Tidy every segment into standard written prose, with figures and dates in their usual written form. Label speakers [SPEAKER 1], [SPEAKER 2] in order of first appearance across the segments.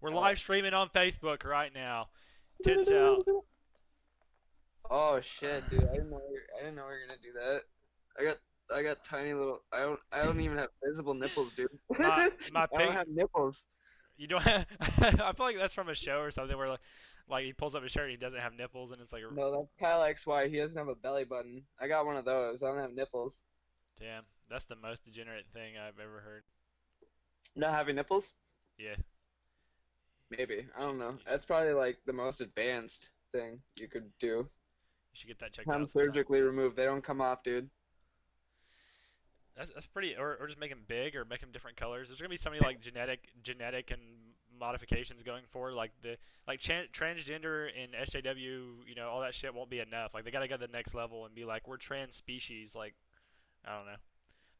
[SPEAKER 1] We're
[SPEAKER 2] Oh.
[SPEAKER 1] live streaming on Facebook right now. Tits out.
[SPEAKER 2] Oh shit, dude! I didn't know we were gonna do that. I got I got tiny little. I don't even have visible nipples, dude.
[SPEAKER 1] My
[SPEAKER 2] I don't
[SPEAKER 1] pig.
[SPEAKER 2] have nipples.
[SPEAKER 1] You don't. Have, I feel like that's from a show or something where like he pulls up his shirt and he doesn't have nipples and it's like,
[SPEAKER 2] No, that's Kyle XY. He doesn't have a belly button. I got one of those. I don't have nipples.
[SPEAKER 1] damn, that's the most degenerate thing I've ever heard.
[SPEAKER 2] Not having nipples?
[SPEAKER 1] Yeah,
[SPEAKER 2] Maybe. I
[SPEAKER 1] you should
[SPEAKER 2] don't know.
[SPEAKER 1] you should
[SPEAKER 2] That's probably like the most advanced thing you could do.
[SPEAKER 1] you should get that checked
[SPEAKER 2] Have them
[SPEAKER 1] out sometime.
[SPEAKER 2] surgically removed. They don't come off, dude.
[SPEAKER 1] That's pretty. Or just make them big or make them different colors. There's gonna be so many like genetic and modifications going forward. Like the transgender and SJW, all that shit won't be enough. Like they gotta go to the next level and be like, we're trans species. Like I don't know.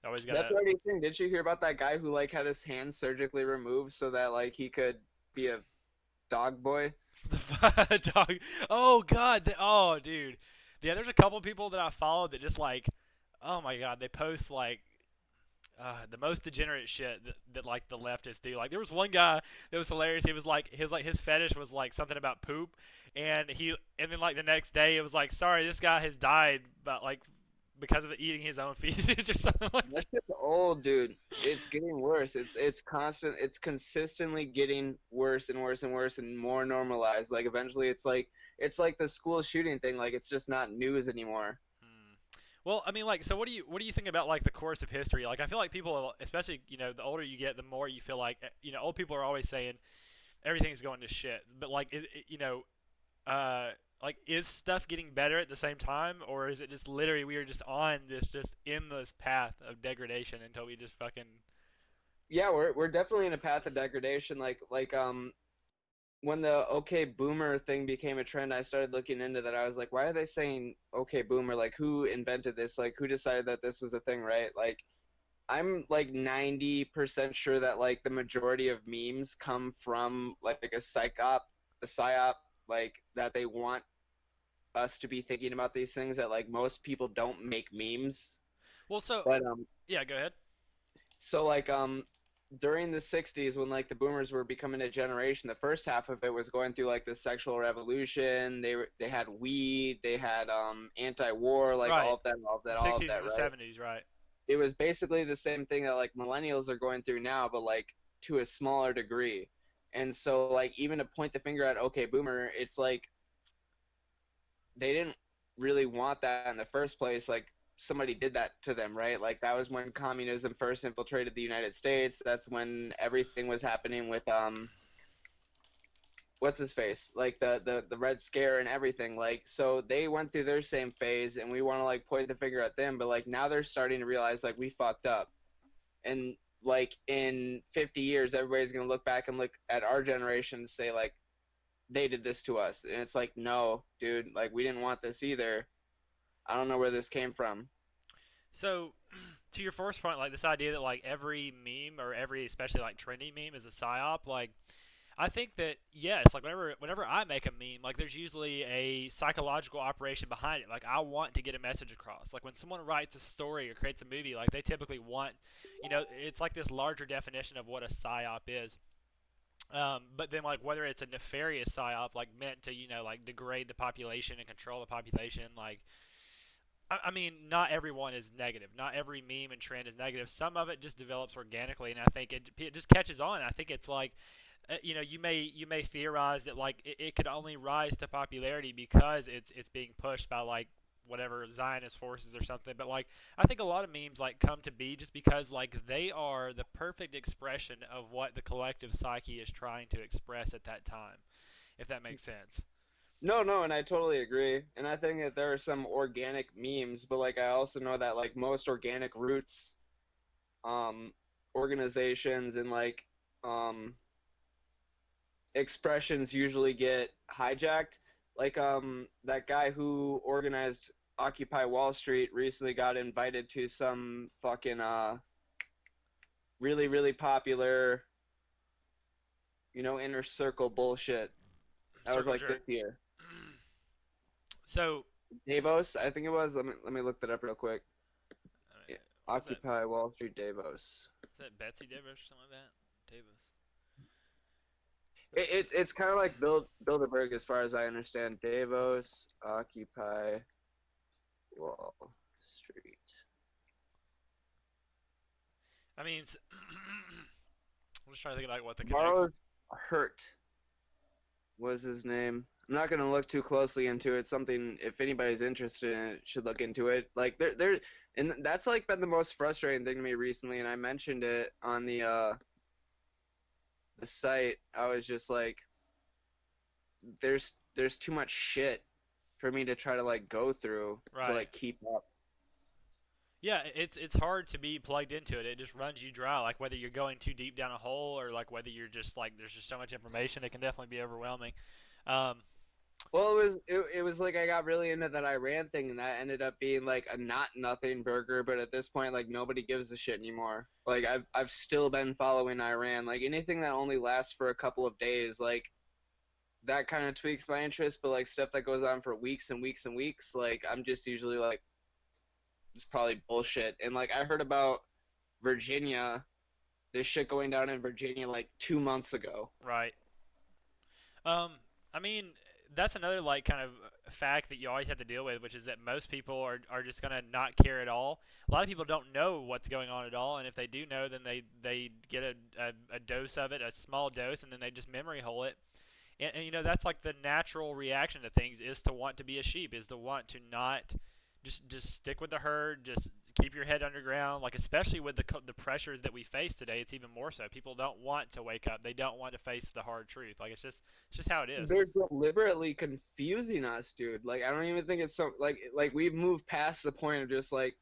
[SPEAKER 1] They always
[SPEAKER 2] That's
[SPEAKER 1] gotta.
[SPEAKER 2] already a thing. Did you hear about that guy who like had his hand surgically removed so that like he could be a dog boy?
[SPEAKER 1] The dog. Oh god. Oh dude. Yeah. There's a couple people that I follow that just like, oh my god, they post like the most degenerate shit that like the leftists do. Like there was one guy that was hilarious. He was like his fetish was like something about poop, and then like the next day it was like, sorry, this guy has died, but like because of eating his own feces or something like that.
[SPEAKER 2] That's just old, dude. It's getting worse. It's constant. It's consistently getting worse and worse and worse and more normalized. Like eventually, it's like the school shooting thing. Like it's just not news anymore.
[SPEAKER 1] Hmm. Well, I mean, like, so what do you think about like the course of history? Like, I feel like people, especially the older you get, the more you feel like old people are always saying everything's going to shit. But like, uh, like, is stuff getting better at the same time, or is it just literally we are just on this just endless path of degradation until we just fucking
[SPEAKER 2] Yeah, we're definitely in a path of degradation. When the okay boomer thing became a trend, I started looking into that. I was like, why are they saying okay boomer? Like who invented this? Like who decided that this was a thing, right? Like I'm like 90% sure that like the majority of memes come from like a psyop, like that they want us to be thinking about these things that like most people don't make memes.
[SPEAKER 1] well, so
[SPEAKER 2] But
[SPEAKER 1] yeah, go ahead.
[SPEAKER 2] so like during the 60s when like the boomers were becoming a generation, the first half of it was going through like the sexual revolution. They had weed, they had anti-war, like
[SPEAKER 1] Right, the
[SPEAKER 2] all of
[SPEAKER 1] '60s
[SPEAKER 2] that,
[SPEAKER 1] and the
[SPEAKER 2] right?
[SPEAKER 1] '70s, right?
[SPEAKER 2] It was basically the same thing that like millennials are going through now, but like to a smaller degree. And so like even to point the finger at okay boomer, it's like they didn't really want that in the first place. Like somebody did that to them, right? Like that was when communism first infiltrated the United States. That's when everything was happening with what's his face, like the red scare and everything. Like so they went through their same phase and we want to like point the finger at them, but like now they're starting to realize like we fucked up. And like in 50 years everybody's going to look back and look at our generation and say like they did this to us. And it's like, no, dude, like we didn't want this either. I don't know where this came from.
[SPEAKER 1] So, to your first point, like this idea that like every meme or every especially like trendy meme is a psyop, like I think that yes, like whenever I make a meme, like there's usually a psychological operation behind it. Like I want to get a message across. Like when someone writes a story or creates a movie, like they typically want, it's like this larger definition of what a psyop is. But then like whether it's a nefarious psyop, like meant to like degrade the population and control the population, like I mean, not everyone is negative. Not every meme and trend is negative. Some of it just develops organically, and I think it just catches on. I think it's like, you may theorize that like it could only rise to popularity because it's being pushed by like whatever Zionist forces or something. But like I think a lot of memes like come to be just because like they are the perfect expression of what the collective psyche is trying to express at that time, if that makes sense.
[SPEAKER 2] No, no, and I totally agree. And I think that there are some organic memes, but like I also know that like most organic roots, um, organizations and like um expressions usually get hijacked. Like that guy who organized Occupy Wall Street recently got invited to some fucking really popular, inner circle bullshit. That was
[SPEAKER 1] Circle
[SPEAKER 2] like this
[SPEAKER 1] jerk.
[SPEAKER 2] year.
[SPEAKER 1] So,
[SPEAKER 2] Davos, I think it was. Let me look that up real quick.
[SPEAKER 1] I
[SPEAKER 2] Yeah,
[SPEAKER 1] mean, was that
[SPEAKER 2] Occupy Wall Street Davos.
[SPEAKER 1] Is that Betsy Davis or something like that? Davis.
[SPEAKER 2] It's kind of like Bilderberg as far as I understand. Davos, Occupy Wall Street.
[SPEAKER 1] I mean, I'm just trying to think about what the connection.
[SPEAKER 2] Tomorrow's Hurt was his name. I'm not gonna look too closely into it. Something if anybody's interested in it should look into it. Like and that's like been the most frustrating thing to me recently. And I mentioned it on the site. I was just like, there's too much shit for me to try to like go through to
[SPEAKER 1] Right.
[SPEAKER 2] like keep up.
[SPEAKER 1] Yeah, it's hard to be plugged into it. It just runs you dry. Like whether you're going too deep down a hole or like whether you're just like there's just so much information, it can definitely be overwhelming. Um,
[SPEAKER 2] Well, it was like I got really into that Iran thing, and that ended up being like a not nothing burger. But at this point, like nobody gives a shit anymore. Like I've still been following Iran. Like anything that only lasts for a couple of days, like that kind of tweaks my interest. But like stuff that goes on for weeks and weeks and weeks, like I'm just usually like it's probably bullshit. And like I heard about Virginia, this shit going down in Virginia like 2 months ago.
[SPEAKER 1] right. Um, I mean, that's another like kind of fact that you always have to deal with, which is that most people are just gonna not care at all. A lot of people don't know what's going on at all, and if they do know, then they get a dose of it, a small dose, and then they just memory hole it. And you know that's like the natural reaction to things is to want to be a sheep, is to want to not just stick with the herd, just keep your head underground. Like especially with the pressures that we face today, it's even more so. People don't want to wake up. They don't want to face the hard truth. Like it's just how it is.
[SPEAKER 2] They're deliberately confusing us, dude. Like I don't even think it's so like we've moved past the point of just like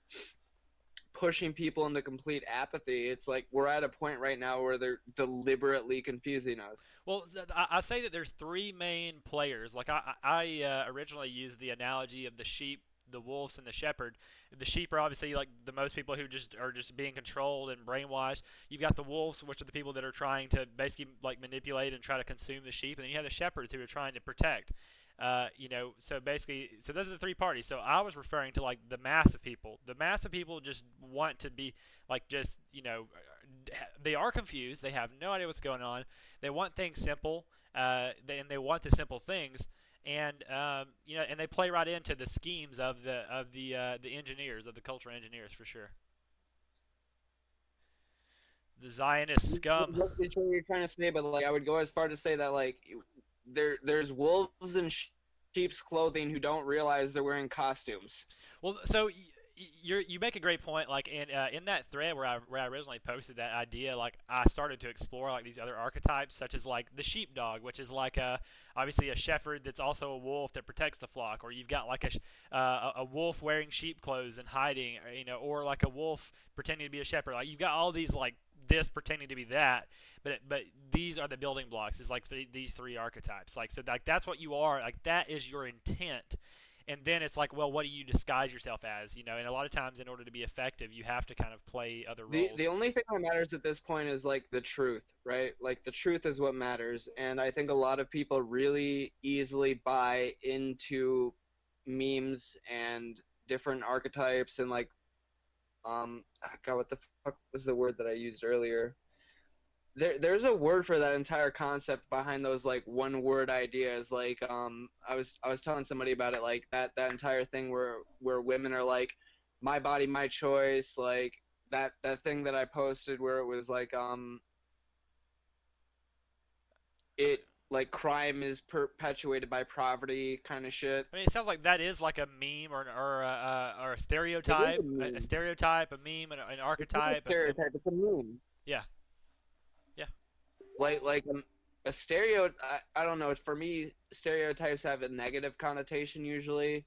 [SPEAKER 2] pushing people into complete apathy. It's like we're at a point right now where they're deliberately confusing us.
[SPEAKER 1] Well, I say that there's three main players. Like I originally used the analogy of the sheep, the wolves, and the shepherd. The sheep are obviously like the most people who just are just being controlled and brainwashed. You've got the wolves, which are the people that are trying to basically like manipulate and try to consume the sheep, and then you have the shepherds who are trying to protect. So basically, so those are the three parties. So I was referring to like the mass of people. The mass of people just want to be like just they are confused. They have no idea what's going on. They want things simple, and they want the simple things, and and they play right into the schemes of the engineers, of the cultural engineers for sure. The Zionist scum.
[SPEAKER 2] What you're trying to say, but like I would go as far to say that like there's wolves in sheep's clothing who don't realize they're wearing costumes.
[SPEAKER 1] Well, so you make a great point. Like in that thread where I originally posted that idea, like I started to explore like these other archetypes, such as like the sheepdog, which is like obviously a shepherd that's also a wolf that protects the flock, or you've got like a wolf wearing sheep clothes and hiding, or like a wolf pretending to be a shepherd. Like you've got all these like this pretending to be that, but these are the building blocks. Is like these three archetypes. Like so, like that's what you are. Like that is your intent, and then it's like, well, what do you disguise yourself as? And a lot of times, in order to be effective, you have to kind of play other
[SPEAKER 2] The
[SPEAKER 1] roles.
[SPEAKER 2] only thing that matters at this point is like the truth, right? Like the truth is what matters, and I think a lot of people really easily buy into memes and different archetypes and like God, what the fuck was the word that I used earlier? There's a word for that entire concept behind those like one word ideas. Like I was telling somebody about it, like that entire thing where women are like, my body, my choice, like that thing that I posted where it was like it like crime is perpetuated by poverty kind of shit.
[SPEAKER 1] I mean, it sounds like that is like a meme or a
[SPEAKER 2] It is a
[SPEAKER 1] stereotype, a
[SPEAKER 2] meme.
[SPEAKER 1] stereotype, a meme, an
[SPEAKER 2] It's not a
[SPEAKER 1] archetype, a symbol.
[SPEAKER 2] stereotype. It's a meme.
[SPEAKER 1] Yeah, yeah,
[SPEAKER 2] Like a stereo. I don't know. For me, stereotypes have a negative connotation usually,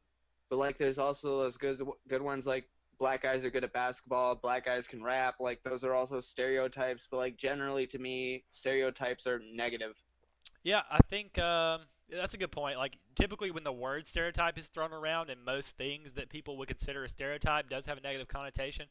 [SPEAKER 2] but like there's also those good ones like black guys are good at basketball, black guys can rap. Like those are also stereotypes, but like generally to me, stereotypes are negative.
[SPEAKER 1] yeah. I think that's a good point. Like typically, when the word stereotype is thrown around, and most things that people would consider a stereotype does have a negative connotation,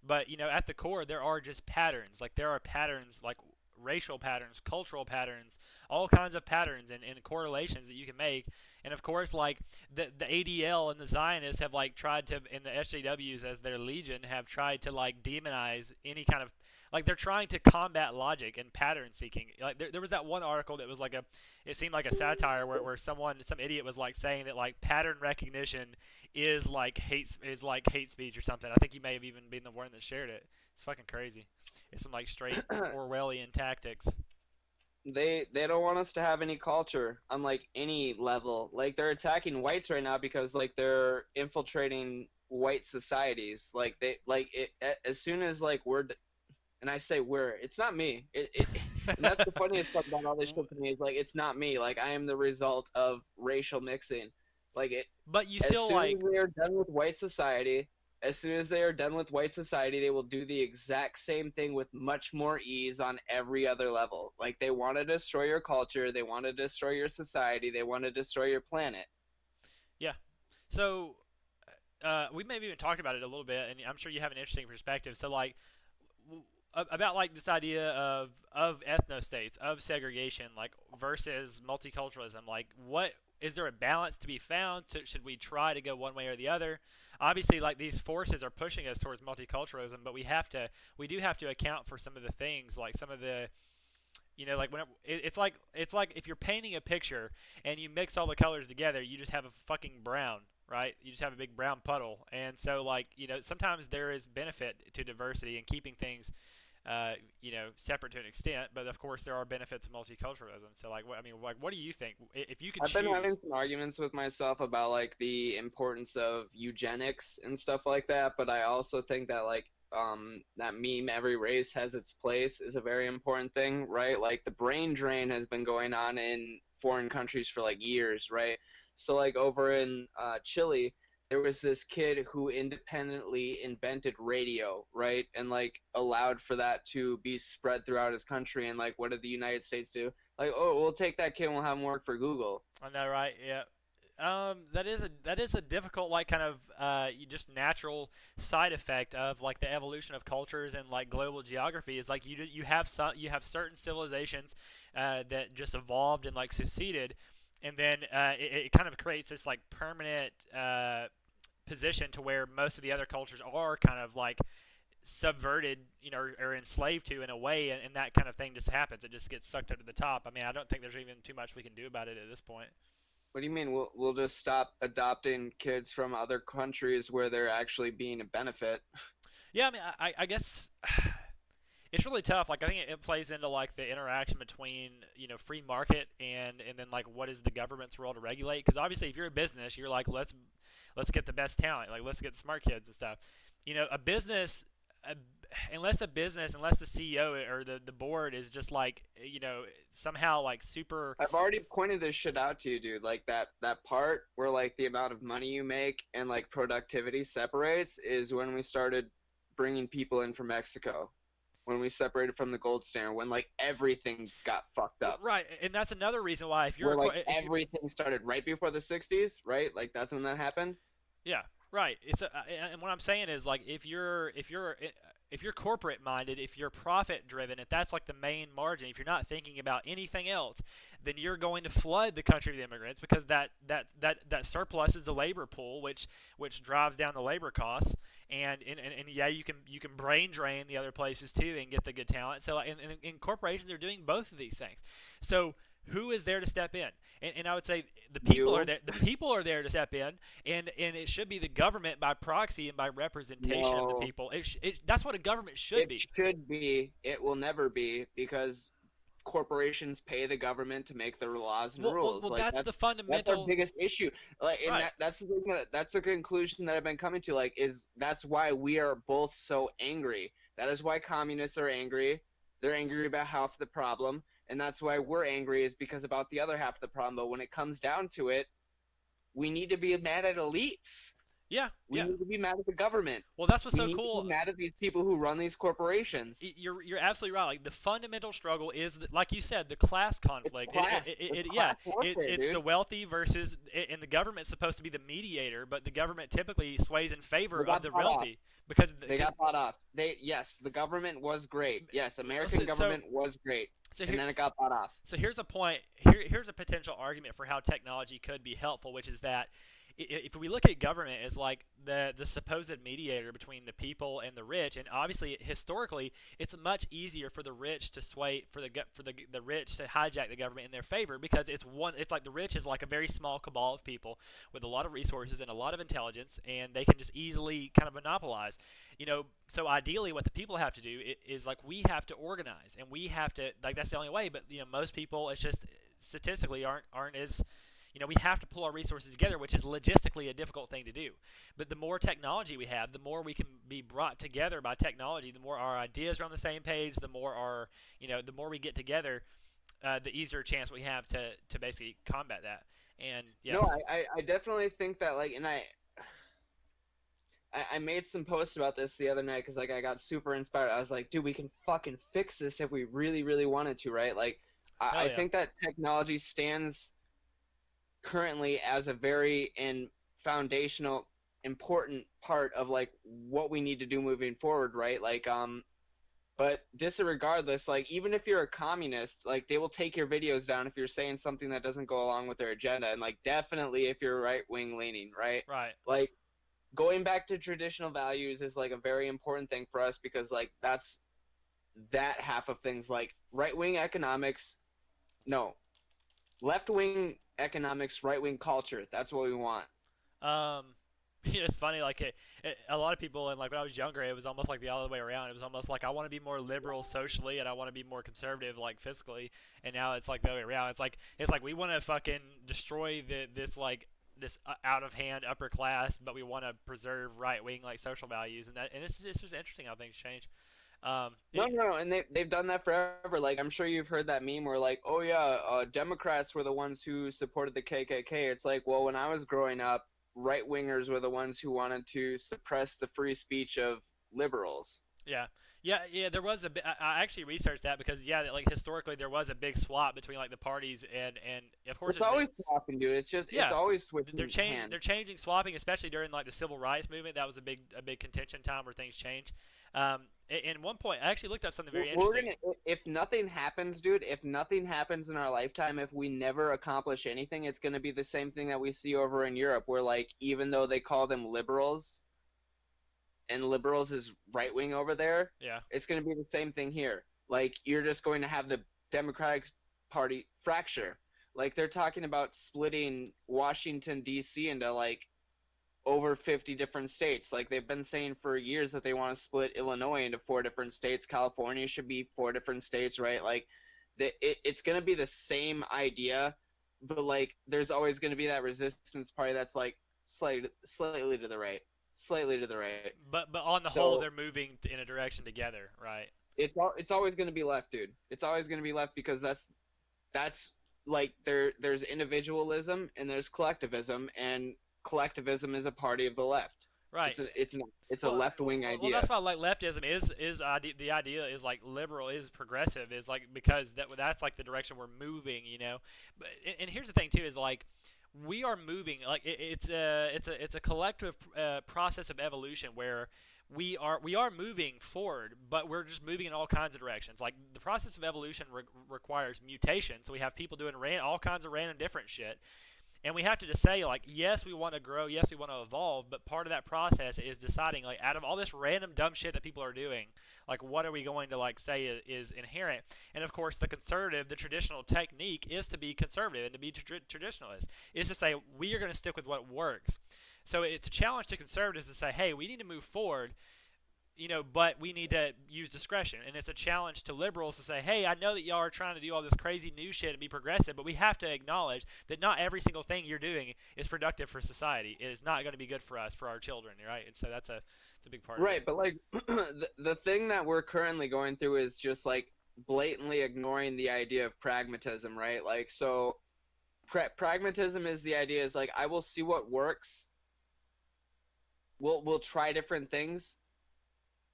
[SPEAKER 1] but at the core, there are just patterns. Like there are patterns, like racial patterns, cultural patterns, all kinds of patterns and correlations that you can make. And of course, like the ADL and the Zionists have like tried to, and the SJWs as their legion have tried to like demonize any kind of like they're trying to combat logic and pattern seeking. Like there was that one article that was like a, it seemed like a satire where some idiot was like saying that like pattern recognition is like hate speech or something. I think you may have even been the one that shared it. It's fucking crazy. It's some like straight Orwellian tactics.
[SPEAKER 2] They don't want us to have any culture on like any level. Like they're attacking whites right now because like they're infiltrating white societies. Like they like it as soon as like and I say we're, it's not me. And that's the funniest part about all this shit to me is like it's not me. Like I am the result of racial mixing. Like it,
[SPEAKER 1] But you
[SPEAKER 2] as
[SPEAKER 1] still
[SPEAKER 2] soon
[SPEAKER 1] like
[SPEAKER 2] as they are done with white society, as soon as they are done with white society, they will do the exact same thing with much more ease on every other level. Like they want to destroy your culture, they want to destroy your society, they want to destroy your planet.
[SPEAKER 1] yeah. So we maybe even talked about it a little bit, and I'm sure you have an interesting perspective. So like about like this idea of ethno states, of segregation, like versus multiculturalism. Like, what is there a balance to be found? So should we try to go one way or the other? Obviously, like these forces are pushing us towards multiculturalism, but we do have to account for some of the things, like some of the, like whenever it's like if you're painting a picture and you mix all the colors together, you just have a fucking brown, right? You just have a big brown puddle. And so like, sometimes there is benefit to diversity and keeping things separate to an extent, but of course there are benefits of multiculturalism. So like, what do you think if you could
[SPEAKER 2] I've been having
[SPEAKER 1] choose?
[SPEAKER 2] some arguments with myself about like the importance of eugenics and stuff like that, but I also think that like that meme every race has its place is a very important thing, right? Like the brain drain has been going on in foreign countries for like years, right? So like over in Chile, there was this kid who independently invented radio, right? And like allowed for that to be spread throughout his country. And like, what did the United States do? Like, oh, we'll take that kid and we'll have him work for Google.
[SPEAKER 1] I know, right? Yeah. That is a difficult like kind of just natural side effect of like the evolution of cultures and like global geography is like you have certain civilizations that just evolved and like succeeded, and then it kind of creates this like permanent position to where most of the other cultures are kind of like subverted, or enslaved to in a way, and that kind of thing just happens. It just gets sucked up to the top. I mean, I don't think there's even too much we can do about it at this point.
[SPEAKER 2] What do you mean? We'll just stop adopting kids from other countries where they're actually being a benefit?
[SPEAKER 1] Yeah, I mean, I guess it's really tough. Like, I think it plays into like the interaction between free market and then like what is the government's role to regulate? Because obviously, if you're a business, you're like let's get the best talent, like let's get smart kids and stuff. A business, uh, unless the CEO or the board is just like somehow like super.
[SPEAKER 2] I've already pointed this shit out to you, dude. Like that part where like the amount of money you make and like productivity separates is when we started bringing people in from Mexico. When we separated from the gold standard, when like everything got fucked up.
[SPEAKER 1] Right, and that's another reason why if you're
[SPEAKER 2] Where like
[SPEAKER 1] if you
[SPEAKER 2] everything started right before the 60s, right? Like that's when that happened.
[SPEAKER 1] yeah, right. And what I'm saying is like if you're corporate minded, if you're profit driven, if that's like the main margin, if you're not thinking about anything else, then you're going to flood the country with immigrants because that surplus is the labor pool, which drives down the labor costs. And yeah, you can brain drain the other places too and get the good talent. So and corporations are doing both of these things. So who is there to step in? And I would say the people
[SPEAKER 2] You
[SPEAKER 1] are there. The people are there to step in, and it should be the government by proxy and by representation of the
[SPEAKER 2] No,
[SPEAKER 1] people. That's what a government should
[SPEAKER 2] it
[SPEAKER 1] be.
[SPEAKER 2] should be. It will never be because corporations pay the government to make their laws and rules. Like
[SPEAKER 1] That's the
[SPEAKER 2] that's our
[SPEAKER 1] fundamental.
[SPEAKER 2] biggest issue. Like, and
[SPEAKER 1] Right.
[SPEAKER 2] that's the thing that's the conclusion that I've been coming to. Like, is that's why we are both so angry. That is why communists are angry. They're angry about half the problem, and that's why we're angry is because about the other half of the problem. But when it comes down to it, we need to be mad at elites.
[SPEAKER 1] Yeah.
[SPEAKER 2] We
[SPEAKER 1] Yeah.
[SPEAKER 2] need to be mad at the government.
[SPEAKER 1] Well, that's what's
[SPEAKER 2] We
[SPEAKER 1] so
[SPEAKER 2] need to be
[SPEAKER 1] cool.
[SPEAKER 2] mad at these people who run these corporations.
[SPEAKER 1] You're absolutely right. Like the fundamental struggle is, like you said, the class
[SPEAKER 2] It's
[SPEAKER 1] conflict.
[SPEAKER 2] class. It's
[SPEAKER 1] Yeah,
[SPEAKER 2] class warfare,
[SPEAKER 1] it's
[SPEAKER 2] dude.
[SPEAKER 1] the wealthy versus, and the government's supposed to be the mediator, but the government typically sways in favor
[SPEAKER 2] They
[SPEAKER 1] of
[SPEAKER 2] got
[SPEAKER 1] the
[SPEAKER 2] bought off.
[SPEAKER 1] wealthy because
[SPEAKER 2] They got bought off. Yes, the government was great. Yes, American
[SPEAKER 1] so
[SPEAKER 2] government was great,
[SPEAKER 1] so
[SPEAKER 2] and then it got bought off.
[SPEAKER 1] here's a point. Here's a potential argument for how technology could be helpful, which is that if we look at government as like the supposed mediator between the people and the rich, and obviously historically it's much easier for the rich to sway for the rich to hijack the government in their favor because it's like the rich is like a very small cabal of people with a lot of resources and a lot of intelligence, and they can just easily kind of monopolize. So ideally what the people have to do is like we have to organize, and we have to, like, that's the only way. But most people, it's just statistically aren't as, we have to pull our resources together, which is logistically a difficult thing to do. But the more technology we have, the more we can be brought together by technology, the more our ideas are on the same page, the more we get together, the easier chance we have to basically combat that. And
[SPEAKER 2] No,
[SPEAKER 1] yes,
[SPEAKER 2] I definitely think that, like, and I made some posts about this the other night because, like, I got super inspired. I was like, dude, we can fucking fix this if we really, really wanted to, right? Like,
[SPEAKER 1] hell
[SPEAKER 2] I
[SPEAKER 1] yeah,
[SPEAKER 2] think that technology stands currently as a very and foundational important part of like what we need to do moving forward, right? Like, but disregardless, like, even if you're a communist, like, they will take your videos down if you're saying something that doesn't go along with their agenda, and like definitely if you're right wing leaning, right?
[SPEAKER 1] right.
[SPEAKER 2] Like, going back to traditional values is like a very important thing for us because like that's that half of things. Like, right wing economics, no, left wing economics, right wing culture, that's what we want.
[SPEAKER 1] Um, it's funny. Like a lot of people, and like when I was younger, it was almost like the other way around. It was almost like I want to be more liberal socially, and I want to be more conservative, like fiscally. And now it's like the other way around. It's like we want to fucking destroy this out of hand upper class, but we want to preserve right wing like social values, and it's just interesting how things change. Um,
[SPEAKER 2] No,
[SPEAKER 1] it,
[SPEAKER 2] no, no, and they've done that forever. Like, I'm sure you've heard that meme where like, oh yeah, Democrats were the ones who supported the KKK. It's like, well, when I was growing up, right wingers were the ones who wanted to suppress the free speech of liberals.
[SPEAKER 1] Yeah, yeah. There was I actually researched that because yeah, like historically there was a big swap between like the parties, and of course
[SPEAKER 2] It's
[SPEAKER 1] it's been.
[SPEAKER 2] always swapping, dude. It's
[SPEAKER 1] Yeah,
[SPEAKER 2] always
[SPEAKER 1] they're
[SPEAKER 2] switching
[SPEAKER 1] change
[SPEAKER 2] hands.
[SPEAKER 1] they're changing swapping, especially during like the civil rights movement. That was a big contention time where things change. And one point, I actually looked up something very
[SPEAKER 2] We're
[SPEAKER 1] interesting.
[SPEAKER 2] gonna, if nothing happens, dude, if nothing happens in our lifetime, if we never accomplish anything, it's gonna be the same thing that we see over in Europe, where like even though they call them liberals, and liberals is right wing over there,
[SPEAKER 1] Yeah,
[SPEAKER 2] it's going to be the same thing here. Like, you're just going to have the Democratic Party fracture. Like, they're talking about splitting Washington D.C. into like over 50 different states. Like, they've been saying for years that they want to split Illinois into 4 different states. California should be 4 different states, right? Like, it's going to be the same idea, but like there's always going to be that resistance party that's like slightly to the right, slightly to the right.
[SPEAKER 1] but on the whole,
[SPEAKER 2] So
[SPEAKER 1] they're moving in a direction together, right?
[SPEAKER 2] it's always going to be left, dude. It's always going to be left because that's like there's individualism and there's collectivism, and collectivism is a party of the left.
[SPEAKER 1] Right.
[SPEAKER 2] It's a
[SPEAKER 1] Well,
[SPEAKER 2] left wing
[SPEAKER 1] well, that's
[SPEAKER 2] idea.
[SPEAKER 1] why like leftism the idea is like liberal is progressive is like because that's like the direction we're moving, But and here's the thing too is like we are moving like it's a collective process of evolution where we are moving forward, but we're just moving in all kinds of directions. Like the process of evolution requires mutation, so we have people doing all kinds of random different shit, and we have to just say like yes we want to grow, yes we want to evolve, but part of that process is deciding like out of all this random dumb shit that people are doing, like what are we going to like say is inherent. And of course the traditional technique is to be conservative and to be traditionalist, is to say we are going to stick with what works. So it's a challenge to conservatives to say hey we need to move forward, but we need to use discretion. And it's a challenge to liberals to say, hey, I know that y'all are trying to do all this crazy new shit and be progressive, but we have to acknowledge that not every single thing you're doing is productive for society. It is not going to be good for us, for our children, right? And so it's a big part of it.
[SPEAKER 2] Right, but like the thing that we're currently going through is just like blatantly ignoring the idea of pragmatism, right? Like, so pragmatism is the idea is like I will see what works. We'll try different things,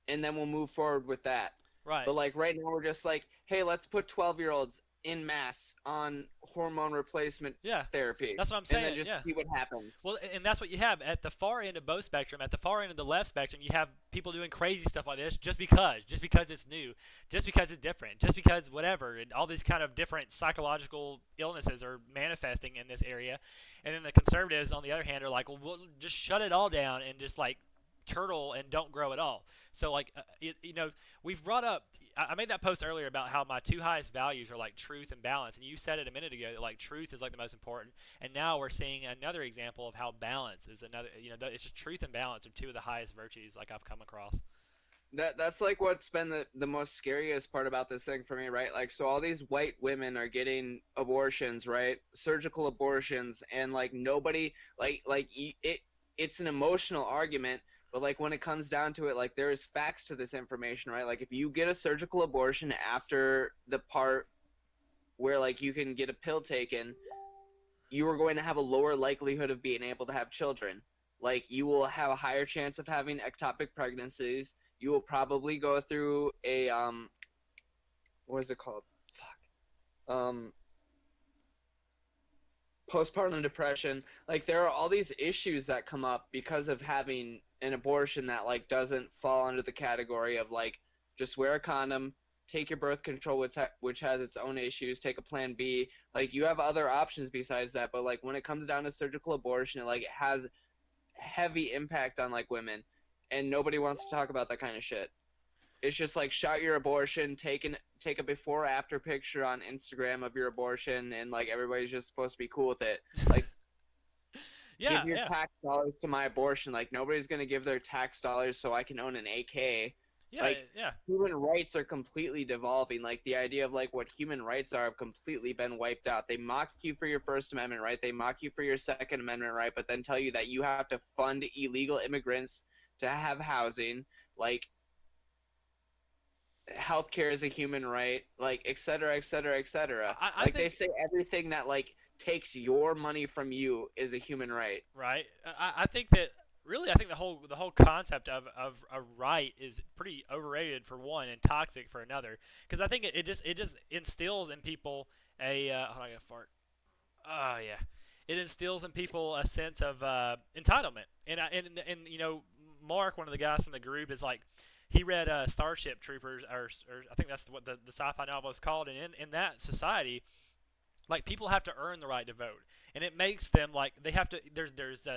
[SPEAKER 2] and then we'll move forward with that.
[SPEAKER 1] Right.
[SPEAKER 2] But like right now we're just like, hey, let's put 12-year-olds in mass on hormone replacement
[SPEAKER 1] Yeah,
[SPEAKER 2] therapy,
[SPEAKER 1] that's what I'm
[SPEAKER 2] and then
[SPEAKER 1] saying.
[SPEAKER 2] just
[SPEAKER 1] Yeah.
[SPEAKER 2] see what happens.
[SPEAKER 1] Well, and that's what you have at the far end of both spectrum. At the far end of the left spectrum, you have people doing crazy stuff like this just because it's new, just because it's different, just because whatever, and all these kind of different psychological illnesses are manifesting in this area. And then the conservatives, on the other hand, are like, well, we'll just shut it all down and just like turtle and don't grow at all. So like, we've brought up. I made that post earlier about how my two highest values are like truth and balance, and you said it a minute ago that like truth is like the most important, and now we're seeing another example of how balance is another. It's just truth and balance are two of the highest virtues like I've come across.
[SPEAKER 2] That's like what's been the most scariest part about this thing for me, right? Like, so all these white women are getting abortions, right? Surgical abortions, and like nobody, it's an emotional argument, but like when it comes down to it, like there is facts to this information, right? Like if you get a surgical abortion after the part where like you can get a pill taken, you are going to have a lower likelihood of being able to have children. Like you will have a higher chance of having ectopic pregnancies. You will probably go through a what is it called? Fuck. Postpartum depression. Like there are all these issues that come up because of having an abortion that like doesn't fall under the category of like just wear a condom, take your birth control which has its own issues, take a plan B. Like you have other options besides that, but like when it comes down to surgical abortion, it has heavy impact on like women, and nobody wants to talk about that kind of shit. It's just like shot your abortion, take a before after picture on Instagram of your abortion, and like everybody's just supposed to be cool with it. Like
[SPEAKER 1] Yeah,
[SPEAKER 2] give your
[SPEAKER 1] yeah,
[SPEAKER 2] tax dollars to my abortion. Like nobody's gonna give their tax dollars so I can own an AK.
[SPEAKER 1] yeah,
[SPEAKER 2] Like
[SPEAKER 1] yeah.
[SPEAKER 2] human rights are completely devolving. Like the idea of like what human rights are have completely been wiped out. They mock you for your First Amendment right, they mock you for your Second Amendment right, but then tell you that you have to fund illegal immigrants to have housing. Like healthcare is a human right, like et cetera, et cetera, et cetera.
[SPEAKER 1] I
[SPEAKER 2] Like they
[SPEAKER 1] think
[SPEAKER 2] say everything that like takes your money from you is a human right.
[SPEAKER 1] right. I think that really, I think the whole concept of a right is pretty overrated for one and toxic for another. Because I think it just instills in people a hold on, I got a fart. Oh yeah, it instills in people a sense of entitlement. And Mark, one of the guys from the group, is like he read Starship Troopers, or I think that's what the sci-fi novel is called. And in that society, like people have to earn the right to vote, and it makes them like they have to. There's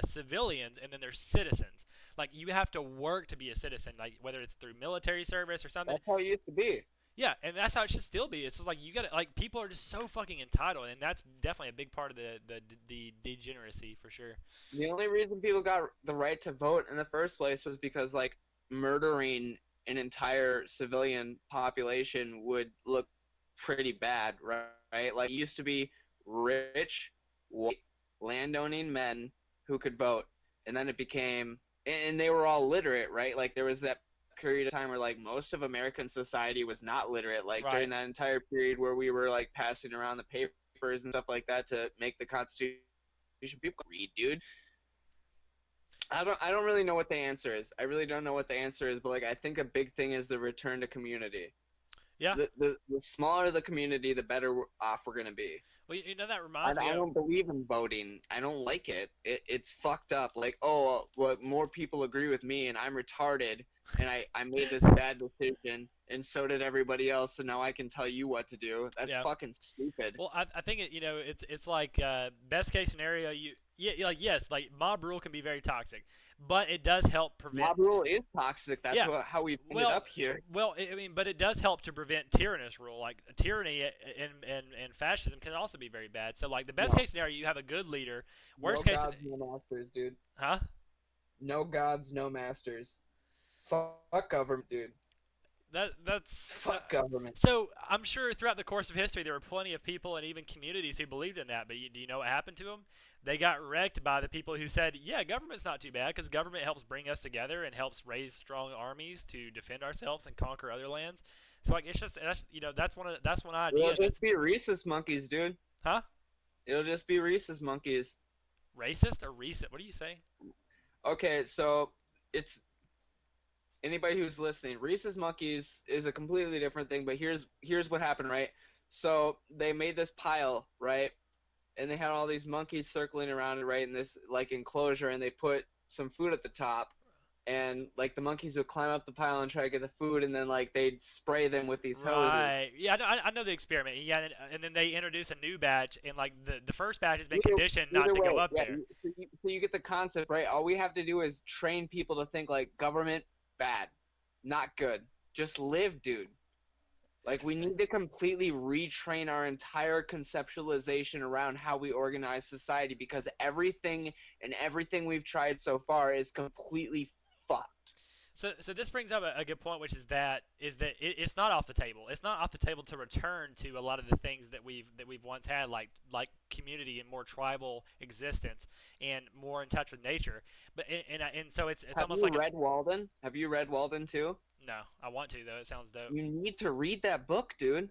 [SPEAKER 1] civilians, and then there's citizens. Like you have to work to be a citizen, like whether it's through military service or something.
[SPEAKER 2] That's how it used to be.
[SPEAKER 1] Yeah, and that's how it should still be. It's just like you got to like people are just so fucking entitled, and that's definitely a big part of the degeneracy for sure.
[SPEAKER 2] The only reason people got the right to vote in the first place was because like murdering an entire civilian population would look pretty bad, right? Like it used to be rich, white, landowning men who could vote, and then it became, and they were all literate, right? Like there was that period of time where like most of American society was not literate. Like
[SPEAKER 1] Right.
[SPEAKER 2] during that entire period where we were like passing around the papers and stuff like that to make the Constitution, people read, dude. I don't really know what the answer is. I really don't know what the answer is, but like I think a big thing is the return to community.
[SPEAKER 1] Yeah.
[SPEAKER 2] The smaller the community, the better off we're gonna be.
[SPEAKER 1] Well, that
[SPEAKER 2] I,
[SPEAKER 1] reminds me
[SPEAKER 2] I
[SPEAKER 1] of.
[SPEAKER 2] don't believe in voting. I don't like it's fucked up. Like, oh, well, more people agree with me, and I'm retarded, and I made this bad decision, and so did everybody else. So now I can tell you what to do. That's
[SPEAKER 1] Yeah.
[SPEAKER 2] fucking stupid.
[SPEAKER 1] Well, I think it's like best case scenario. Like yes, like mob rule can be very toxic, but it does help prevent.
[SPEAKER 2] Mob rule is toxic. That's
[SPEAKER 1] Yeah.
[SPEAKER 2] how we've ended
[SPEAKER 1] Well,
[SPEAKER 2] up here.
[SPEAKER 1] I mean, but it does help to prevent tyrannous rule. Like tyranny and fascism can also be very bad. So like the best
[SPEAKER 2] No,
[SPEAKER 1] case scenario, you have a good leader.
[SPEAKER 2] no
[SPEAKER 1] Worst case,
[SPEAKER 2] gods, no masters, dude.
[SPEAKER 1] huh?
[SPEAKER 2] No gods, no masters. Fuck government, dude.
[SPEAKER 1] That's
[SPEAKER 2] Fuck government.
[SPEAKER 1] so. I'm sure throughout the course of history, there were plenty of people and even communities who believed in that. But do you know what happened to them? They got wrecked by the people who said, "Yeah, government's not too bad because government helps bring us together and helps raise strong armies to defend ourselves and conquer other lands." So like it's just that's one
[SPEAKER 2] It'll
[SPEAKER 1] idea
[SPEAKER 2] just
[SPEAKER 1] that's
[SPEAKER 2] be rhesus monkeys, dude.
[SPEAKER 1] huh.
[SPEAKER 2] It'll just be rhesus monkeys.
[SPEAKER 1] Racist or recent? What do you say?
[SPEAKER 2] Okay, so it's anybody who's listening. Rhesus monkeys is a completely different thing, but here's what happened, right? So they made this pile, right? And they had all these monkeys circling around it, right, in this like enclosure, and they put some food at the top, and like the monkeys would climb up the pile and try to get the food, and then like they'd spray them with these hoses.
[SPEAKER 1] Right. Yeah, I know the experiment. Yeah, and then they introduce a new batch, and like the first batch has been
[SPEAKER 2] Either
[SPEAKER 1] conditioned not
[SPEAKER 2] either
[SPEAKER 1] to go
[SPEAKER 2] way,
[SPEAKER 1] up
[SPEAKER 2] yeah.
[SPEAKER 1] there.
[SPEAKER 2] So you get the concept, right? All we have to do is train people to think like government bad, not good. Just live, dude. Like we
[SPEAKER 1] Interesting.
[SPEAKER 2] need to completely retrain our entire conceptualization around how we organize society because everything we've tried so far is completely fucked.
[SPEAKER 1] So this brings up a good point, which is that it's not off the table. It's not off the table to return to a lot of the things that we've once had, like community and more tribal existence and more in touch with nature. But and so it's
[SPEAKER 2] Have
[SPEAKER 1] almost
[SPEAKER 2] you
[SPEAKER 1] like a
[SPEAKER 2] read Walden? Have you read Walden too?
[SPEAKER 1] no. I want to though. It sounds dope.
[SPEAKER 2] You need to read that book, dude.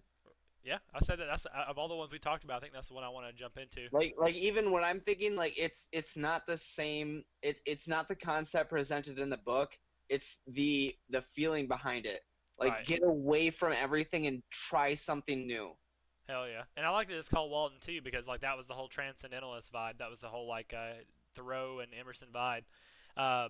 [SPEAKER 1] Yeah, I said that. That's of all the ones we talked about. I think that's the one I want to jump into.
[SPEAKER 2] Like even when I'm thinking like it's not the same it's not the concept presented in the book. It's the feeling behind it. Like
[SPEAKER 1] Right.
[SPEAKER 2] get away from everything and try something new.
[SPEAKER 1] Hell yeah. And I like that it's called Walton too because like that was the whole transcendentalist vibe. That was the whole like Thoreau and Emerson vibe. Uh,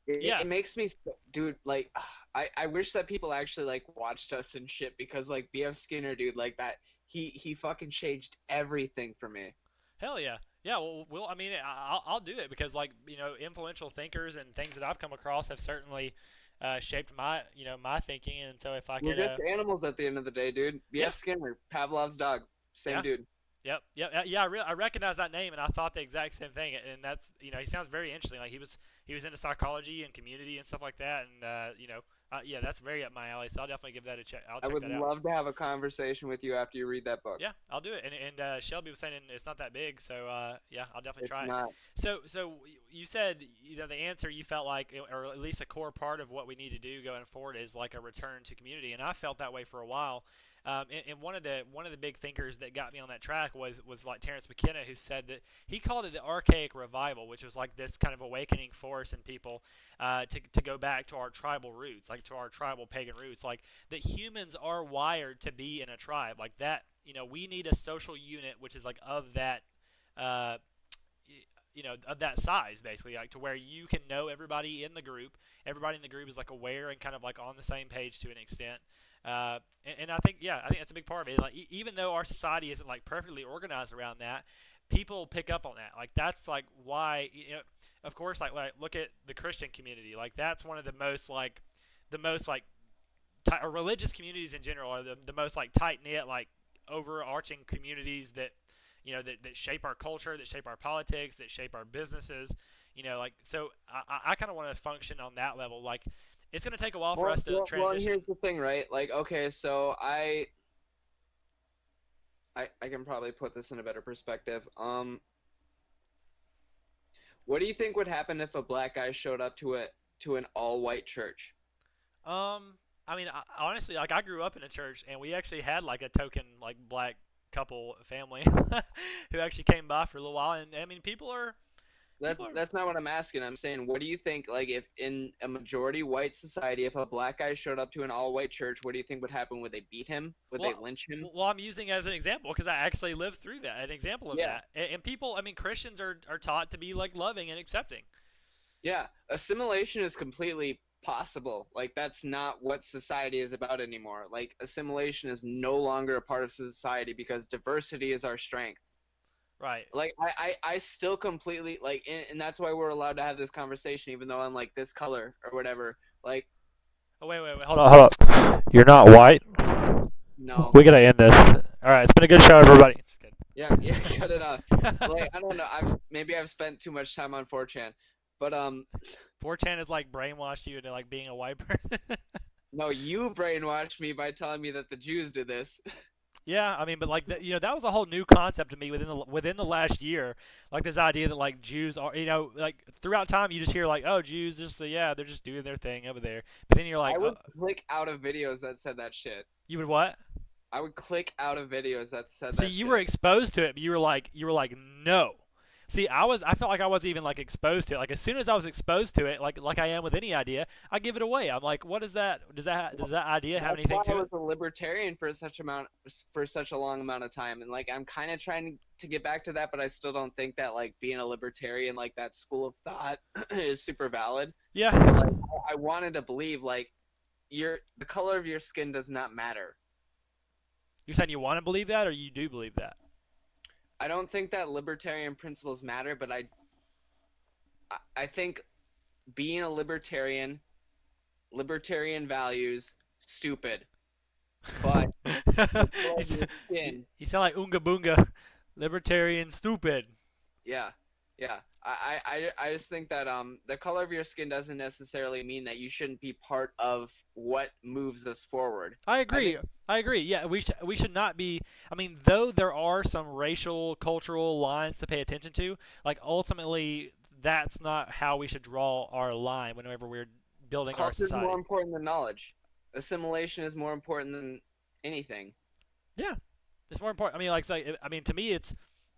[SPEAKER 2] It,
[SPEAKER 1] yeah.
[SPEAKER 2] it makes me dude like I wish that people actually like watched us and shit because like BF Skinner dude like that he fucking changed everything for me.
[SPEAKER 1] Hell yeah. Yeah, well, I mean, I'll do it because, like, influential thinkers and things that I've come across have certainly shaped my thinking. And so, if I
[SPEAKER 2] We're
[SPEAKER 1] could,
[SPEAKER 2] just animals at the end of the day, dude.
[SPEAKER 1] yeah,
[SPEAKER 2] BF Skinner, Pavlov's dog, same
[SPEAKER 1] yeah,
[SPEAKER 2] dude.
[SPEAKER 1] yep, yeah, I recognize that name, and I thought the exact same thing. And that's, he sounds very interesting. Like he was into psychology and community and stuff like that. And yeah, that's very up my alley. So I'll definitely give that a check. I'll
[SPEAKER 2] I
[SPEAKER 1] check
[SPEAKER 2] would
[SPEAKER 1] that out.
[SPEAKER 2] love to have a conversation with you after you read that book.
[SPEAKER 1] Yeah, I'll do it. And Shelby was saying it's not that big, so yeah, I'll definitely
[SPEAKER 2] It's
[SPEAKER 1] try it.
[SPEAKER 2] not.
[SPEAKER 1] So you said the answer you felt like, or at least a core part of what we need to do going forward is like a return to community, and I felt that way for a while. And one of the big thinkers that got me on that track was like Terrence McKenna, who said that he called it the archaic revival, which was like this kind of awakening force in people to go back to our tribal roots, like to our tribal pagan roots, like that humans are wired to be in a tribe, like that. We need a social unit which is like of that. Uh, of that size, basically, like to where you can know everybody in the group. Everybody in the group is like aware and kind of like on the same page to an extent. And I think, yeah, I think that's a big part of it. Like, even though our society isn't like perfectly organized around that, people pick up on that. Like, that's like why, of course, like look at the Christian community. Like, that's one of the most like or religious communities in general are the most like tight knit, like overarching communities that that shape our culture, that shape our politics, that shape our businesses. Like, so I kind of want to function on that level. Like, it's going to take a while for
[SPEAKER 2] Well,
[SPEAKER 1] us to
[SPEAKER 2] well, well, and
[SPEAKER 1] transition.
[SPEAKER 2] here's the thing, right? Like, okay, so I can probably put this in a better perspective. What do you think would happen if a black guy showed up to an all-white church?
[SPEAKER 1] Um, I mean, honestly, like I grew up in a church, and we actually had like a token like black couple family who actually came by for a little while, and I mean,
[SPEAKER 2] That's
[SPEAKER 1] people are
[SPEAKER 2] that's not what I'm asking. I'm saying, what do you think, like, if in a majority white society, if a black guy showed up to an all-white church, what do you think would happen? Would they beat him? Would they
[SPEAKER 1] well.
[SPEAKER 2] lynch him?
[SPEAKER 1] Well, I'm using as an example because I actually lived through that, an example of
[SPEAKER 2] Yeah,
[SPEAKER 1] that. And people, I mean, Christians are taught to be like loving and accepting.
[SPEAKER 2] yeah. Assimilation is completely possible. Like, that's not what society is about anymore. Like, assimilation is no longer a part of society because diversity is our strength.
[SPEAKER 1] Right.
[SPEAKER 2] Like, I still completely, like, and that's why we're allowed to have this conversation, even though I'm, like, this color or whatever. Like,
[SPEAKER 1] Oh, wait. Hold on, hold on. You're not white.
[SPEAKER 2] no.
[SPEAKER 1] We gotta end this. All right. It's been a good show, everybody. Just kidding.
[SPEAKER 2] Yeah, yeah, cut it off. Like, I don't know. Maybe I've spent too much time on 4chan, but
[SPEAKER 1] 4chan has like brainwashed you into like being a white person.
[SPEAKER 2] no, you brainwashed me by telling me that the Jews did this.
[SPEAKER 1] Yeah, I mean, but like that was a whole new concept to me within the last year. Like this idea that like Jews are, like throughout time you just hear like, oh, Jews just yeah, they're just doing their thing over there. But then you're like,
[SPEAKER 2] I would click out of videos that said that shit.
[SPEAKER 1] you would what?
[SPEAKER 2] I would click out of videos that said
[SPEAKER 1] See,
[SPEAKER 2] that
[SPEAKER 1] you were
[SPEAKER 2] shit.
[SPEAKER 1] exposed to it, but you were like, no. See, I felt like I wasn't even like exposed to it. Like as soon as I was exposed to it, like I am with any idea, I give it away. I'm like, what is that? Does that idea have
[SPEAKER 2] That's
[SPEAKER 1] anything
[SPEAKER 2] why I
[SPEAKER 1] to
[SPEAKER 2] was
[SPEAKER 1] it?
[SPEAKER 2] a libertarian for such a long amount of time, and like I'm kind of trying to get back to that, but I still don't think that like being a libertarian, like that school of thought, is super valid. But
[SPEAKER 1] Yeah.
[SPEAKER 2] like I wanted to believe like the color of your skin does not matter.
[SPEAKER 1] You're saying you want to believe that, or you do believe that?
[SPEAKER 2] I don't think that libertarian principles matter, but I think being a libertarian values, stupid. But the color
[SPEAKER 1] you,
[SPEAKER 2] of your
[SPEAKER 1] you
[SPEAKER 2] skin,
[SPEAKER 1] you sound like Unga Boonga, libertarian, stupid.
[SPEAKER 2] yeah, yeah. I just think that the color of your skin doesn't necessarily mean that you shouldn't be part of what moves us forward.
[SPEAKER 1] I
[SPEAKER 2] I
[SPEAKER 1] agree.
[SPEAKER 2] think
[SPEAKER 1] I agree. Yeah, we should not be. I mean, though there are some racial, cultural lines to pay attention to, like ultimately, that's not how we should draw our line whenever we're building our
[SPEAKER 2] culture is more
[SPEAKER 1] society.
[SPEAKER 2] important than knowledge. Assimilation is more important than anything.
[SPEAKER 1] Yeah, it's more important. I mean, I mean, to me, it's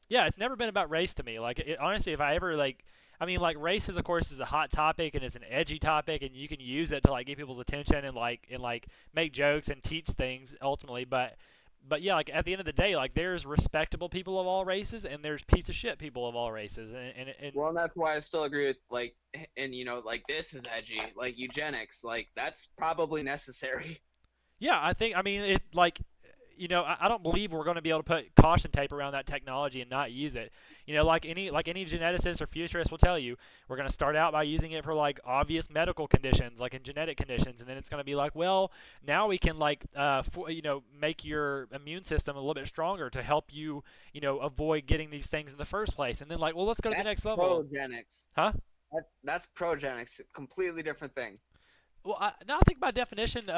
[SPEAKER 1] yeah, it's never been about race to me. Like, honestly, if I ever like, I mean, like, race is of course is a hot topic and it's an edgy topic, and you can use it to like get people's attention and like make jokes and teach things ultimately. But yeah, like at the end of the day, like there's respectable people of all races and there's piece of shit people of all races, and
[SPEAKER 2] Well, and that's why I still agree with like, and like this is edgy, like eugenics, like that's probably necessary.
[SPEAKER 1] yeah, I think I mean it like I don't believe we're going to be able to put caution tape around that technology and not use it. Like any geneticist or futurist will tell you, we're going to start out by using it for like obvious medical conditions, like in genetic conditions, and then it's going to be like, well, now we can like make your immune system a little bit stronger to help you avoid getting these things in the first place. And then like, well, let's go to the
[SPEAKER 2] That's
[SPEAKER 1] next level,
[SPEAKER 2] progenics.
[SPEAKER 1] huh?
[SPEAKER 2] That's progenics, completely different thing.
[SPEAKER 1] Well, now I think by definition,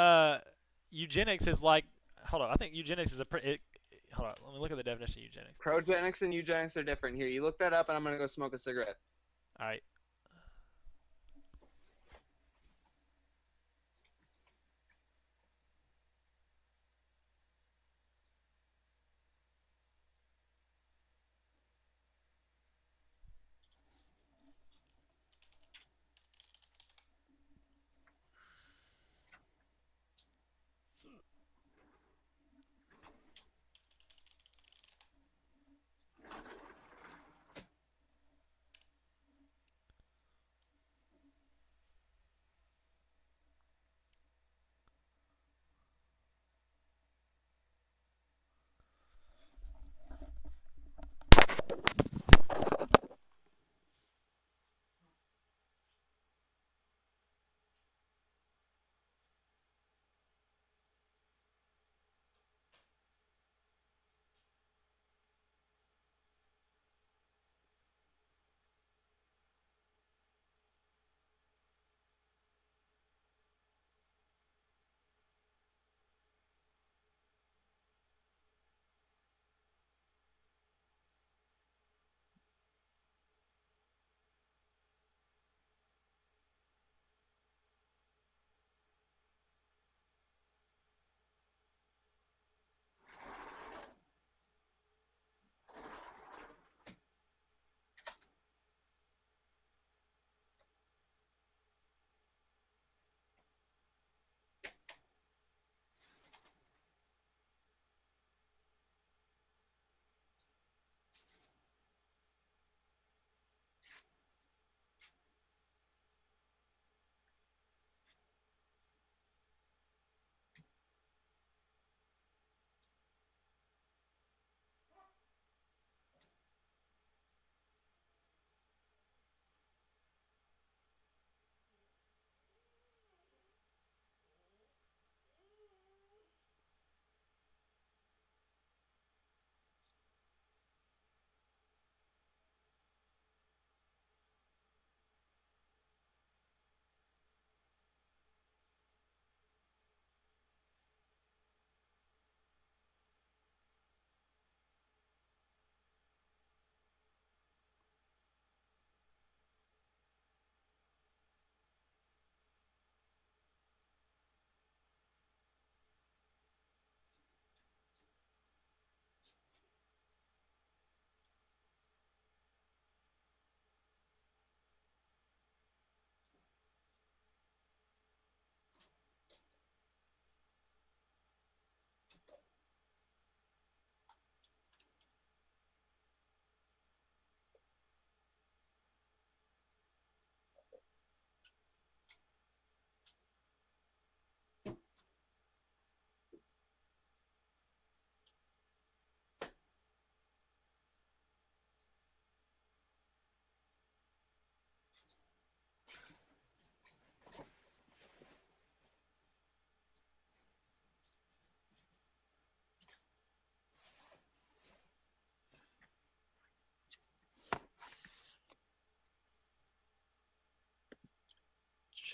[SPEAKER 1] eugenics is like. Hold on, I think eugenics is hold on, let me look at the definition of eugenics.
[SPEAKER 2] Progenics and eugenics are different. Here, you look that up, and I'm gonna go smoke a cigarette.
[SPEAKER 1] All right.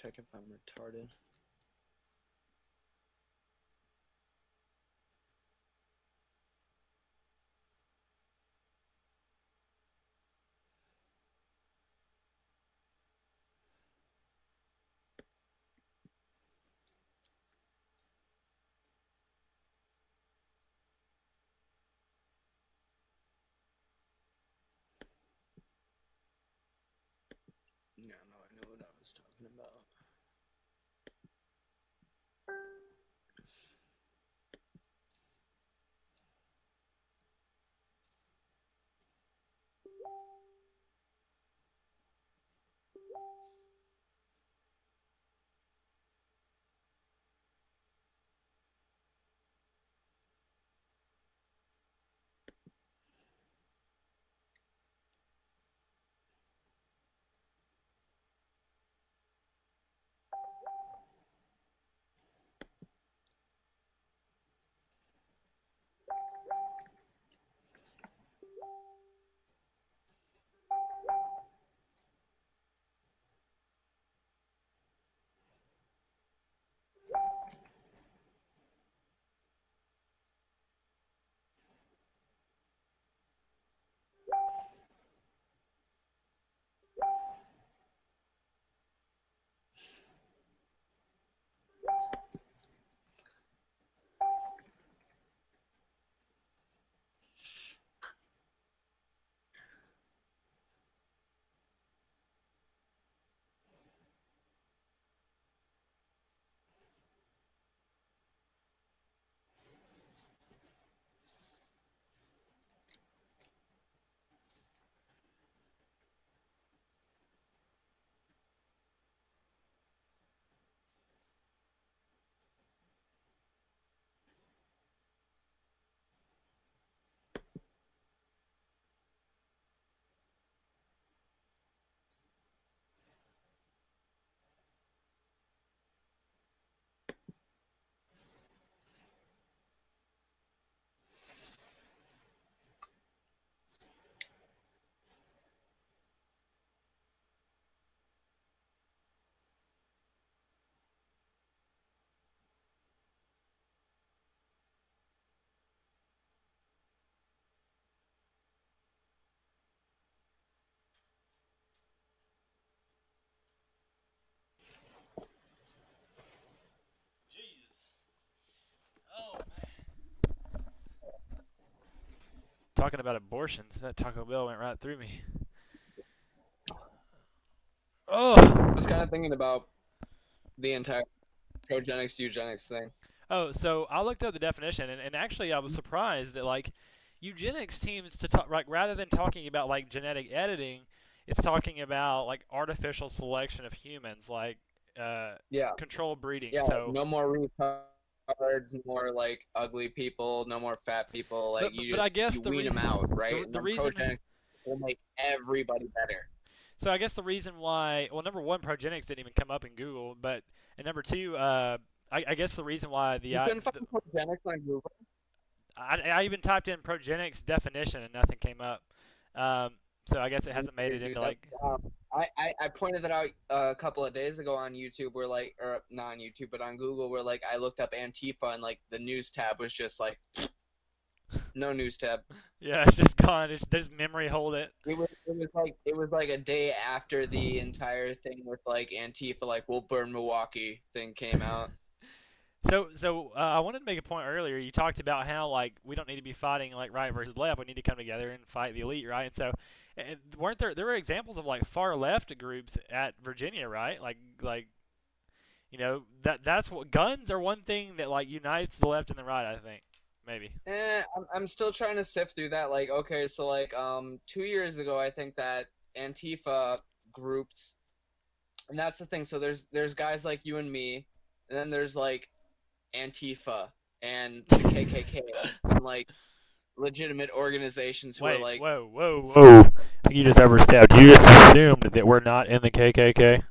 [SPEAKER 2] check if I'm retarded. Yeah, no, I knew what I was talking about.
[SPEAKER 1] Jesus. Oh man. Talking about abortions, that Taco Bell went right through me.
[SPEAKER 2] I
[SPEAKER 1] Oh.
[SPEAKER 2] was kind of thinking about the entire progenics eugenics thing.
[SPEAKER 1] Oh, so I looked up the definition, and actually I was surprised that like eugenics seems to talk like rather than talking about like genetic editing, it's talking about like artificial selection of humans, like uh,
[SPEAKER 2] Yeah,
[SPEAKER 1] controlled breeding.
[SPEAKER 2] yeah.
[SPEAKER 1] So,
[SPEAKER 2] No more retards, no more like ugly people, no more fat people. Like
[SPEAKER 1] but I guess
[SPEAKER 2] you wean them out, right? And
[SPEAKER 1] the
[SPEAKER 2] then
[SPEAKER 1] reason
[SPEAKER 2] progenics will make everybody better.
[SPEAKER 1] so I guess the reason why well number one progenics didn't even come up in Google, but and number two I guess the reason why
[SPEAKER 2] You couldn't find progenics on Google.
[SPEAKER 1] I even typed in progenics definition and nothing came up. Um, so I guess it hasn't made it
[SPEAKER 2] Weird, dude.
[SPEAKER 1] into like.
[SPEAKER 2] I pointed that out a couple of days ago on YouTube, where like, or not on YouTube, but on Google, where like I looked up Antifa and like the news tab was just like no news tab.
[SPEAKER 1] Yeah, it's just gone. There's memory hold it.
[SPEAKER 2] It was like a day after the entire thing with like Antifa, like we'll burn Milwaukee thing came out.
[SPEAKER 1] So I wanted to make a point earlier. You talked about how like we don't need to be fighting like right versus left. We need to come together and fight the elite, right? And so, weren't there were examples of like far left groups at Virginia, right? Like that's what guns are one thing that like unites the left and the right. I think maybe.
[SPEAKER 2] I'm still trying to sift through that. Like, okay, so like 2 years ago, I think that Antifa groups, and that's the thing. So there's guys like you and me, and then there's like Antifa and the KKK and like legitimate organizations who are
[SPEAKER 1] Wait,
[SPEAKER 2] like,
[SPEAKER 1] whoa! I think you just overstepped. You just assumed that we're not in the KKK.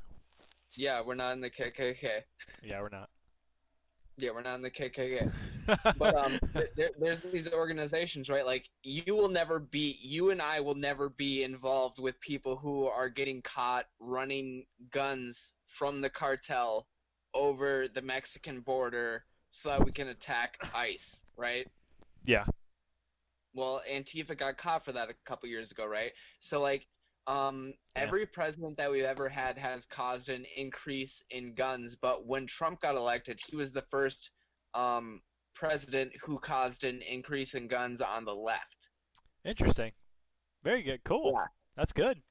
[SPEAKER 2] yeah, we're not in the KKK.
[SPEAKER 1] Yeah, we're not.
[SPEAKER 2] Yeah, we're not in the KKK. But there's these organizations, right? Like you and I will never be involved with people who are getting caught running guns from the cartel over the Mexican border so that we can attack ICE, right?
[SPEAKER 1] Yeah.
[SPEAKER 2] Well, Antifa got caught for that a couple years ago, right? So like
[SPEAKER 1] Yeah.
[SPEAKER 2] every president that we've ever had has caused an increase in guns, but when Trump got elected, he was the first um president who caused an increase in guns on the left.
[SPEAKER 1] Interesting. Very good. Cool.
[SPEAKER 2] Yeah.
[SPEAKER 1] That's good.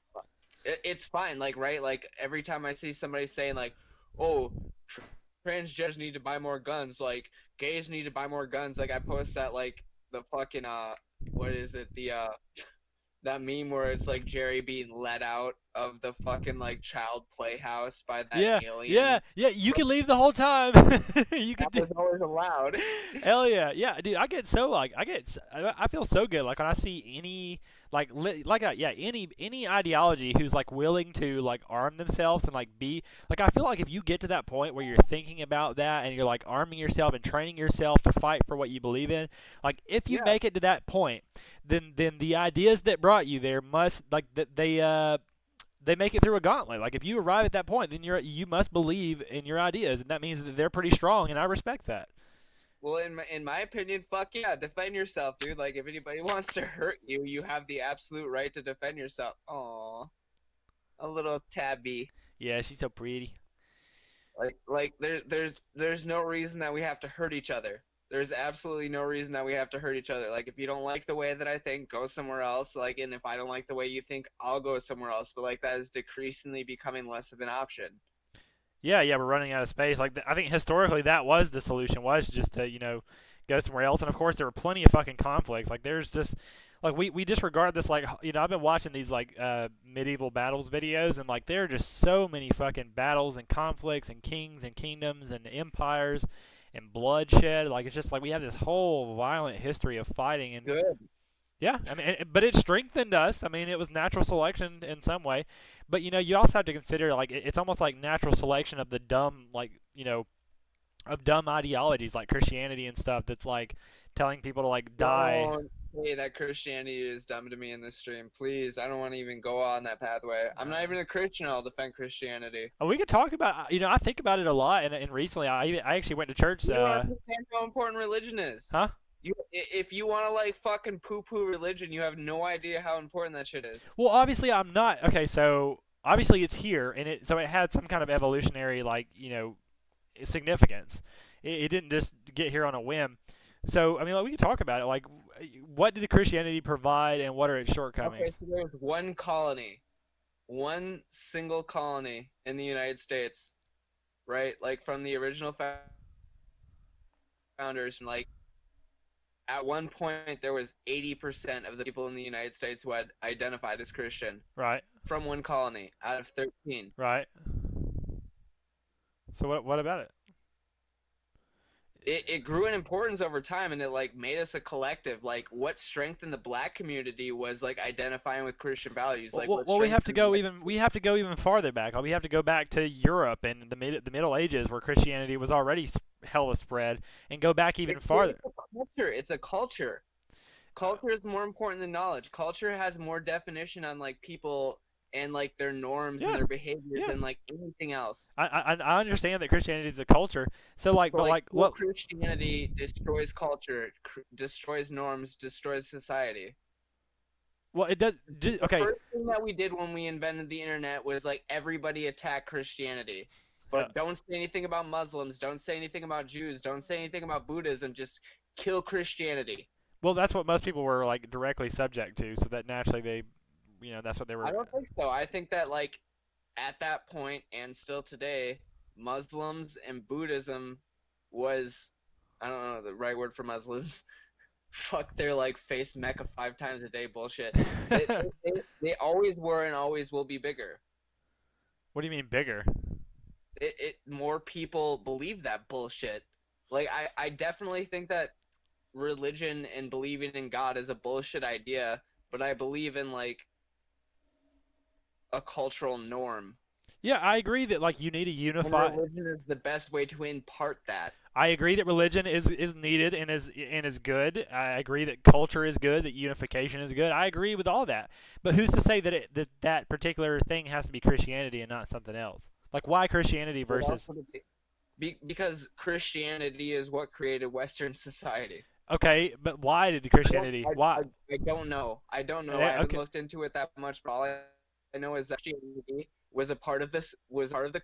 [SPEAKER 2] It's fine, like, right? Like every time I see somebody saying like, "Oh, transgenders need to buy more guns," like gays need to buy more guns, like I post that like the fucking what is it? The that meme where it's like Jerry being let out of the fucking like child playhouse by that
[SPEAKER 1] Yeah. Yeah.
[SPEAKER 2] alien.
[SPEAKER 1] Yeah. You can leave the whole time. You
[SPEAKER 2] That
[SPEAKER 1] could do.
[SPEAKER 2] was always allowed.
[SPEAKER 1] Hell yeah, yeah, dude. I get so like I feel so good like when I see any yeah, any ideology who's like willing to like arm themselves and like be like I feel like if you get to that point where you're thinking about that and you're like arming yourself and training yourself to fight for what you believe in, like if you
[SPEAKER 2] Yeah.
[SPEAKER 1] make it to that point, then the ideas that brought you there must like that they make it through a gauntlet. Like if you arrive at that point, then you must believe in your ideas, and that means that they're pretty strong, and I respect that.
[SPEAKER 2] Well, in my opinion, fuck yeah, defend yourself, dude. Like if anybody wants to hurt you, you have the absolute right to defend yourself. Aw, a little tabby.
[SPEAKER 1] Yeah, she's so pretty.
[SPEAKER 2] Like there's no reason that we have to hurt each other. There's absolutely no reason that we have to hurt each other. Like if you don't like the way that I think, go somewhere else. Like and if I don't like the way you think, I'll go somewhere else. But like that is decreasingly becoming less of an option.
[SPEAKER 1] Yeah, yeah, we're running out of space. Like I think historically that was the solution was just to go somewhere else. And of course there were plenty of fucking conflicts. Like there's just like we disregard this like I've been watching these like medieval battles videos and like there are just so many fucking battles and conflicts and kings and kingdoms and empires and bloodshed. Like it's just like we have this whole violent history of fighting and
[SPEAKER 2] Good.
[SPEAKER 1] yeah, I mean, but it strengthened us. I mean, it was natural selection in some way, but you also have to consider like it's almost like natural selection of the dumb, like of dumb ideologies like Christianity and stuff. That's like telling people to like die.
[SPEAKER 2] Don't say that Christianity is dumb to me in this stream, please. I don't want to even go on that pathway. I'm not even a Christian. I'll defend Christianity.
[SPEAKER 1] We could talk about. I think about it a lot, and recently I actually went to church.
[SPEAKER 2] You don't understand how important religion is.
[SPEAKER 1] Huh?
[SPEAKER 2] If you want to like fucking poo-poo religion, you have no idea how important that shit is.
[SPEAKER 1] Well, obviously I'm not. Okay, so obviously it's here, and it had some kind of evolutionary like significance. It didn't just get here on a whim. So I mean, like, we can talk about it. Like, what did Christianity provide, and what are its
[SPEAKER 2] Okay,
[SPEAKER 1] shortcomings?
[SPEAKER 2] so there's one colony, one single colony in the United States, right? Like from the original founders, and like at one point there was 80% of the people in the United States who had identified as Christian
[SPEAKER 1] Right,
[SPEAKER 2] from one colony out of 13.
[SPEAKER 1] right. So what about it?
[SPEAKER 2] It grew in importance over time and it like made us a collective. Like what strengthened the black community was like identifying with Christian values. Like what
[SPEAKER 1] Well,
[SPEAKER 2] strengthened
[SPEAKER 1] we have to go even farther back. Like, we have to go back to Europe and the Middle Ages, where Christianity was already hella spread, and go back even farther.
[SPEAKER 2] it's a culture. It's a culture. Culture is more important than knowledge. Culture has more definition on like people and like their norms and
[SPEAKER 1] Yeah,
[SPEAKER 2] their behaviors
[SPEAKER 1] yeah.
[SPEAKER 2] than like anything else.
[SPEAKER 1] I understand that Christianity is a culture. So like,
[SPEAKER 2] So
[SPEAKER 1] but
[SPEAKER 2] like
[SPEAKER 1] like,
[SPEAKER 2] pure
[SPEAKER 1] what?
[SPEAKER 2] Christianity destroys culture, destroys norms, destroys society.
[SPEAKER 1] Well, it does.
[SPEAKER 2] The
[SPEAKER 1] Okay.
[SPEAKER 2] first thing that we did when we invented the internet was like everybody attack Christianity.
[SPEAKER 1] Yeah.
[SPEAKER 2] But don't say anything about Muslims, don't say anything about Jews, don't say anything about Buddhism, just kill Christianity.
[SPEAKER 1] Well, that's what most people were like directly subject to. So that naturally that's what they
[SPEAKER 2] I
[SPEAKER 1] were.
[SPEAKER 2] don't think so. I think that like at that point and still today, Muslims and Buddhism was I don't know the right word for Muslims. Fuck their like face Mecca 5 times a day bullshit. They always were and always will be bigger.
[SPEAKER 1] What do you mean bigger?
[SPEAKER 2] It more people believe that bullshit. Like I definitely think that religion and believing in God is a bullshit idea, but I believe in like a cultural norm.
[SPEAKER 1] Yeah, I agree that like you need a
[SPEAKER 2] And
[SPEAKER 1] unify.
[SPEAKER 2] religion is the best way to impart that.
[SPEAKER 1] I agree that religion is needed and is good. I agree that culture is good, that unification is good. I agree with all that. But who's to say that that particular thing has to be Christianity and not something else? Like why Christianity
[SPEAKER 2] It
[SPEAKER 1] versus
[SPEAKER 2] also because Christianity is what created Western society.
[SPEAKER 1] okay, but why did
[SPEAKER 2] I don't
[SPEAKER 1] Christianity?
[SPEAKER 2] I,
[SPEAKER 1] Why?
[SPEAKER 2] I don't know. I don't know. I haven't
[SPEAKER 1] Okay,
[SPEAKER 2] looked into it that much, but all I know is that Christianity was a part of this was part of the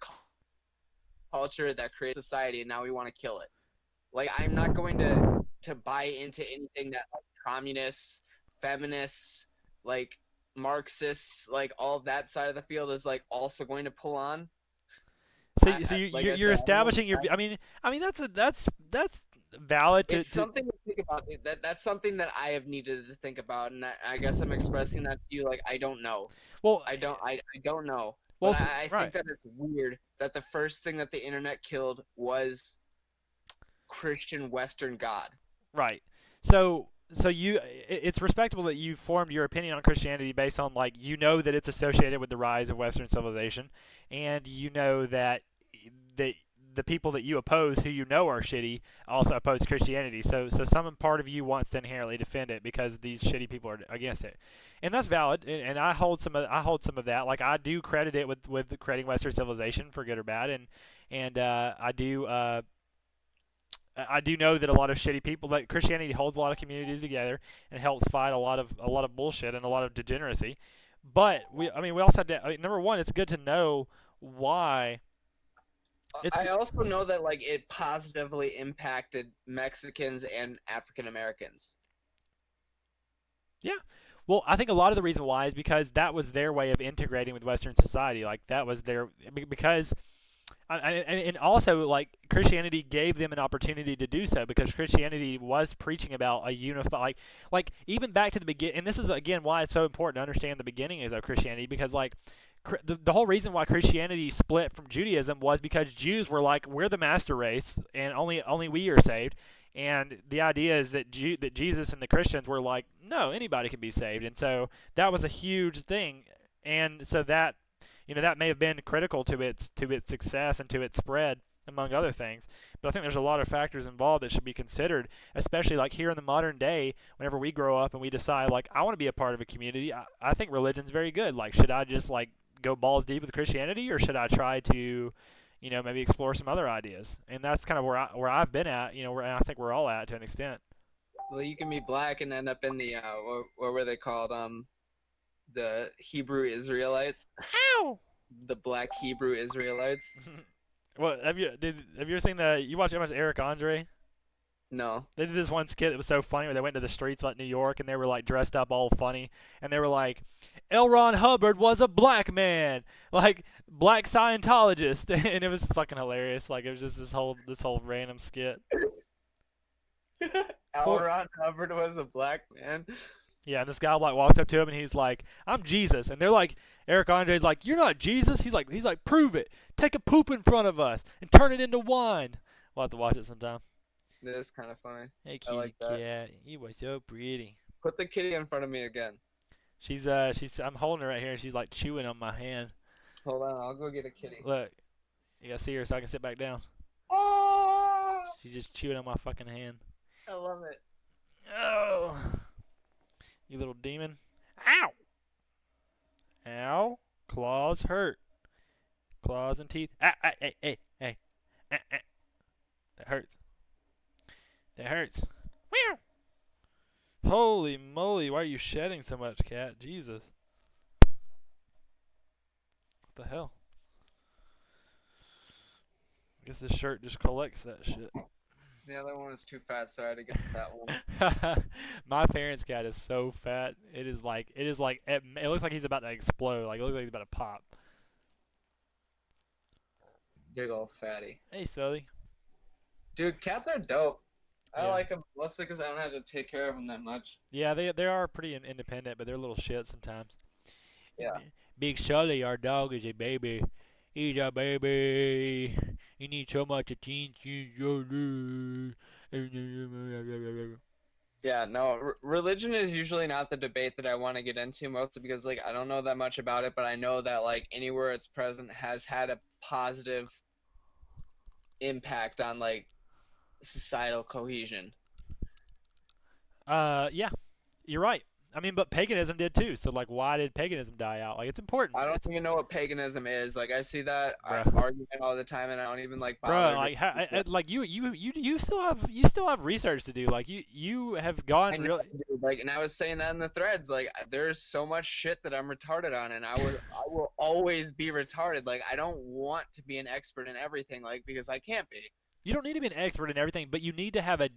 [SPEAKER 2] culture that created society, and now we want to kill it. Like I'm not going to buy into anything that like communists, feminists, like Marxists, like all of that side of the field is like also going to pull on.
[SPEAKER 1] so
[SPEAKER 2] Like I
[SPEAKER 1] you're
[SPEAKER 2] said, I don't know.
[SPEAKER 1] establishing your. I mean that's valid
[SPEAKER 2] It's
[SPEAKER 1] to.
[SPEAKER 2] something to think about. That's something that I have needed to think about, and I guess I'm expressing that to you. Like I don't know.
[SPEAKER 1] Well,
[SPEAKER 2] I don't know.
[SPEAKER 1] well,
[SPEAKER 2] But I
[SPEAKER 1] right.
[SPEAKER 2] think that it's weird that the first thing that the internet killed was Christian Western God.
[SPEAKER 1] Right. So it's respectable that you formed your opinion on Christianity based on like you know that it's associated with the rise of Western civilization, and you know that that the people that you oppose, who you know are shitty, also oppose Christianity. So some part of you wants to inherently defend it because these shitty people are against it, and that's valid. And I hold some of that. Like I do credit it with creating Western civilization for good or bad, and I do know that a lot of shitty people that Christianity holds a lot of communities together and helps fight a lot of bullshit and a lot of degeneracy. But we also have to, number one, it's good to know why it's
[SPEAKER 2] I also know that like it positively impacted Mexicans and African Americans.
[SPEAKER 1] yeah. Well, I think a lot of the reason why is because that was their way of integrating with Western society. Like that was their because and also like Christianity gave them an opportunity to do so because Christianity was preaching about a unified like even back to the beginning. And this is again why it's so important to understand the beginnings of Christianity because like the whole reason why Christianity split from Judaism was because Jews were like we're the master race and only we are saved. And the idea is that that Jesus and the Christians were like, no, anybody can be saved, and so that was a huge thing, and so that that may have been critical to its success and to its spread among other things. But I think there's a lot of factors involved that should be considered, especially like here in the modern day, whenever we grow up and we decide like I want to be a part of a community. I think religion's very good. Like should I just like go balls deep with Christianity or should I try to maybe explore some other ideas? And that's kind of where I've been at, where I think we're all at to an extent.
[SPEAKER 2] Well, you can be black and end up in the what were they called? The Hebrew Israelites,
[SPEAKER 1] Ow!
[SPEAKER 2] the black Hebrew Israelites.
[SPEAKER 1] Well, have you ever seen you watch how much Eric Andre?
[SPEAKER 2] No.
[SPEAKER 1] They did this one skit that was so funny where they went to the streets like New York and they were like dressed up all funny and they were like, L. Ron Hubbard was a black man, like black Scientologist, and it was fucking hilarious. Like it was just this whole random skit.
[SPEAKER 2] L. Ron Hubbard was a black man.
[SPEAKER 1] Yeah, and this guy like walks up to him and he's like, "I'm Jesus," and they're like, Eric Andre's like, "You're not Jesus." He's like, "Prove it. Take a poop in front of us and turn it into wine." We'll have to watch it sometime.
[SPEAKER 2] That is kind of funny.
[SPEAKER 1] Hey,
[SPEAKER 2] I
[SPEAKER 1] kitty
[SPEAKER 2] like that.
[SPEAKER 1] cat, you were so pretty.
[SPEAKER 2] Put the kitty in front of me again.
[SPEAKER 1] I'm holding her right here and she's like chewing on my hand.
[SPEAKER 2] Hold on, I'll go get a kitty.
[SPEAKER 1] Look, you gotta see her so I can sit back down.
[SPEAKER 2] Oh,
[SPEAKER 1] She's just chewing on my fucking hand.
[SPEAKER 2] I love it.
[SPEAKER 1] Oh, you little demon! Ow! Ow! Claws hurt. Claws and teeth. Ah, ah, hey, hey, hey. Ah, ah. That hurts. That hurts. Meow. Holy moly! Why are you shedding so much, cat? Jesus. What the hell? I guess this shirt just collects that shit.
[SPEAKER 2] The other one is too fat, so I had to get that one.
[SPEAKER 1] My parents' cat is so fat. It looks like he's about to explode. Like it looks like he's about to pop.
[SPEAKER 2] Big old fatty.
[SPEAKER 1] Hey, Sully.
[SPEAKER 2] Dude, cats are dope. I
[SPEAKER 1] Yeah.
[SPEAKER 2] like them mostly because I don't have to take care of them that much.
[SPEAKER 1] Yeah, they are pretty independent, but they're little shit sometimes.
[SPEAKER 2] Yeah.
[SPEAKER 1] Big Sully, our dog, is a baby. He's a baby. He needs so much attention, Sully.
[SPEAKER 2] Yeah, no, religion is usually not the debate that I want to get into, mostly because like I don't know that much about it, but I know that like anywhere it's present has had a positive impact on like societal cohesion.
[SPEAKER 1] Yeah, you're right. I mean, but paganism did too. So like, why did paganism die out? Like, it's important.
[SPEAKER 2] I don't
[SPEAKER 1] It's
[SPEAKER 2] even know what paganism is. Like I see that
[SPEAKER 1] bruh.
[SPEAKER 2] argument all the time, and I don't even like
[SPEAKER 1] Bro,
[SPEAKER 2] bother to.
[SPEAKER 1] like like you still have research to do. Like you have gone
[SPEAKER 2] I know,
[SPEAKER 1] real.
[SPEAKER 2] dude. Like, and I was saying that in the threads. Like, there's so much shit that I'm retarded on, and I will always be retarded. Like, I don't want to be an expert in everything, like, because I can't be.
[SPEAKER 1] You don't need to be an expert in everything, but you need to have a,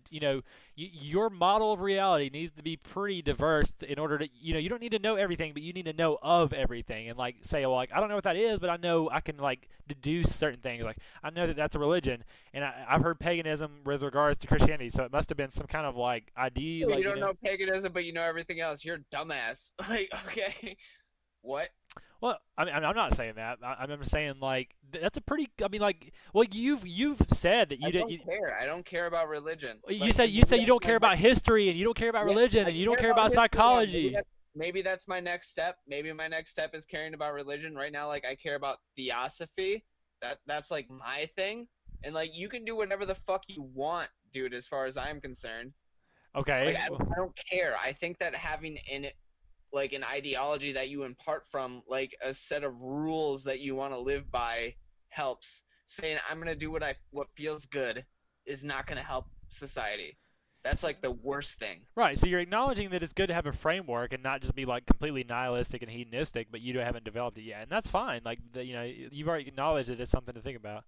[SPEAKER 1] your model of reality needs to be pretty diverse in order to, you don't need to know everything, but you need to know of everything and like say, well, like I don't know what that is, but I know I can like deduce certain things. Like I know that that's a religion, and I've heard paganism with regards to Christianity, so it must have been some kind of like ID,
[SPEAKER 2] You
[SPEAKER 1] like
[SPEAKER 2] don't know paganism, but you know everything else. You're a dumbass. Like, okay, what?
[SPEAKER 1] Well, I mean, I'm not saying that. I'm just saying like that's a pretty. I mean, like, well, you've said that
[SPEAKER 2] I
[SPEAKER 1] you did.
[SPEAKER 2] don't care. I don't care about religion.
[SPEAKER 1] You
[SPEAKER 2] Like,
[SPEAKER 1] say
[SPEAKER 2] and
[SPEAKER 1] you
[SPEAKER 2] maybe
[SPEAKER 1] say you
[SPEAKER 2] that's
[SPEAKER 1] don't
[SPEAKER 2] my
[SPEAKER 1] care about
[SPEAKER 2] next.
[SPEAKER 1] history and you don't care about
[SPEAKER 2] Yeah,
[SPEAKER 1] religion
[SPEAKER 2] I
[SPEAKER 1] and you don't
[SPEAKER 2] care
[SPEAKER 1] care
[SPEAKER 2] about
[SPEAKER 1] about
[SPEAKER 2] history now.
[SPEAKER 1] psychology.
[SPEAKER 2] Maybe that's my next step. Maybe my next step is caring about religion. Right now, like I care about theosophy. That's like my thing. And like you can do whatever the fuck you want, dude, as far as I'm concerned. Like
[SPEAKER 1] Okay.
[SPEAKER 2] I don't care. I think that having in it like an ideology that you impart from like a set of rules that you want to live by helps. Saying I'm gonna do what feels good is not gonna help society. That's
[SPEAKER 1] So,
[SPEAKER 2] like the worst thing.
[SPEAKER 1] right. So you're acknowledging that it's good to have a framework and not just be like completely nihilistic and hedonistic, but you haven't developed it yet, and that's fine. Like you've already acknowledged that it's something to think about.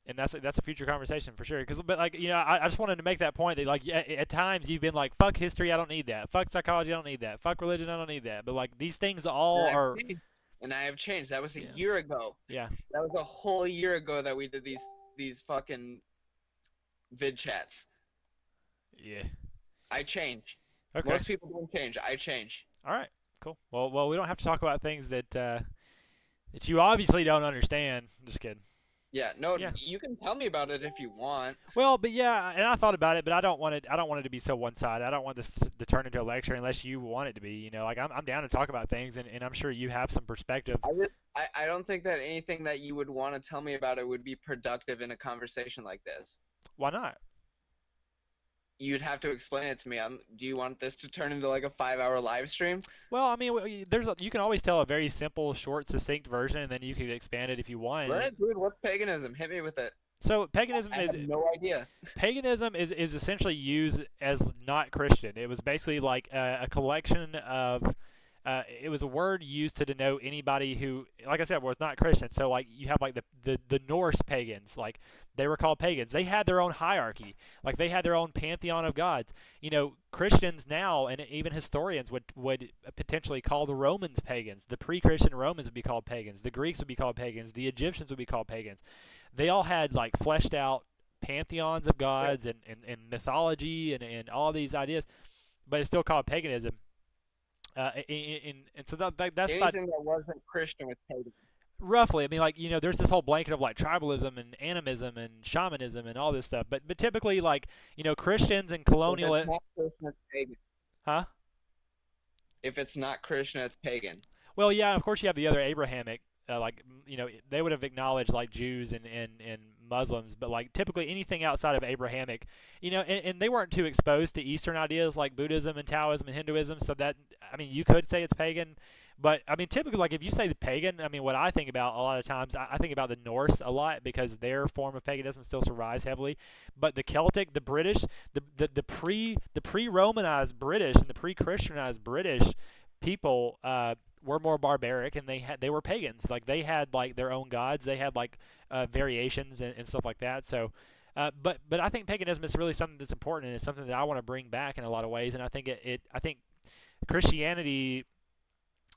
[SPEAKER 1] And that's a future conversation for sure. But like I just wanted to make that point that like at times you've been like fuck history, I don't need that. Fuck psychology, I don't need that. Fuck religion, I don't need that. But like these things
[SPEAKER 2] And
[SPEAKER 1] all
[SPEAKER 2] I've
[SPEAKER 1] are
[SPEAKER 2] changed. And I have changed. That was a
[SPEAKER 1] yeah
[SPEAKER 2] year ago.
[SPEAKER 1] yeah
[SPEAKER 2] That was a whole year ago that we did these fucking vid chats.
[SPEAKER 1] yeah.
[SPEAKER 2] I change.
[SPEAKER 1] Okay.
[SPEAKER 2] Most people don't change. I change.
[SPEAKER 1] All right. Cool. Well, we don't have to talk about things that you obviously don't understand. Just kidding.
[SPEAKER 2] Yeah, no,
[SPEAKER 1] Yeah.
[SPEAKER 2] you can tell me about it if you want.
[SPEAKER 1] Well, but yeah, and I thought about it, but I don't want it. I don't want it to be so one-sided. I don't want this to turn into a lecture unless you want it to be. Like I'm down to talk about things, and I'm sure you have some perspective.
[SPEAKER 2] I don't think that anything that you would want to tell me about it would be productive in a conversation like this.
[SPEAKER 1] Why not?
[SPEAKER 2] You'd have to explain it to me. Do you want this to turn into like a 5-hour live stream?
[SPEAKER 1] Well, I mean, you can always tell a very simple, short, succinct version, and then you could expand it if you want.
[SPEAKER 2] Right, dude, what's paganism? Hit me with it.
[SPEAKER 1] So paganism
[SPEAKER 2] I
[SPEAKER 1] is
[SPEAKER 2] have no idea.
[SPEAKER 1] paganism is essentially used as not Christian. It was basically like a collection of. It was a word used to denote anybody who, like I said, was not Christian. So like you have like the Norse pagans, like they were called pagans. They had their own hierarchy, like they had their own pantheon of gods. Christians now and even historians would potentially call the Romans pagans. The pre-Christian Romans would be called pagans. The Greeks would be called pagans. The Egyptians would be called pagans. They all had like fleshed out pantheons of gods and mythology and all these ideas, but it's still called paganism. And so that's about
[SPEAKER 2] Anything that wasn't Christian was pagan.
[SPEAKER 1] roughly. I mean, like there's this whole blanket of like tribalism and animism and shamanism and all this stuff. But typically, like Christians and
[SPEAKER 2] If
[SPEAKER 1] colonial,
[SPEAKER 2] it's not Christian, it's pagan.
[SPEAKER 1] huh?
[SPEAKER 2] If it's not Christian, it's pagan.
[SPEAKER 1] Well, yeah, of course you have the other Abrahamic, like they would have acknowledged like Jews and Muslims, but like typically anything outside of Abrahamic, and they weren't too exposed to Eastern ideas like Buddhism and Taoism and Hinduism, so that I mean you could say it's pagan, but I mean typically like if you say the pagan, I mean what I think about a lot of times I think about the Norse a lot because their form of paganism still survives heavily, but the Celtic, the British, the pre-Romanized British and the pre-Christianized British people were more barbaric and they were pagans. Like they had like their own gods. They had like variations and stuff like that. So, but I think paganism is really something that's important and it's something that I want to bring back in a lot of ways. And I think I think Christianity.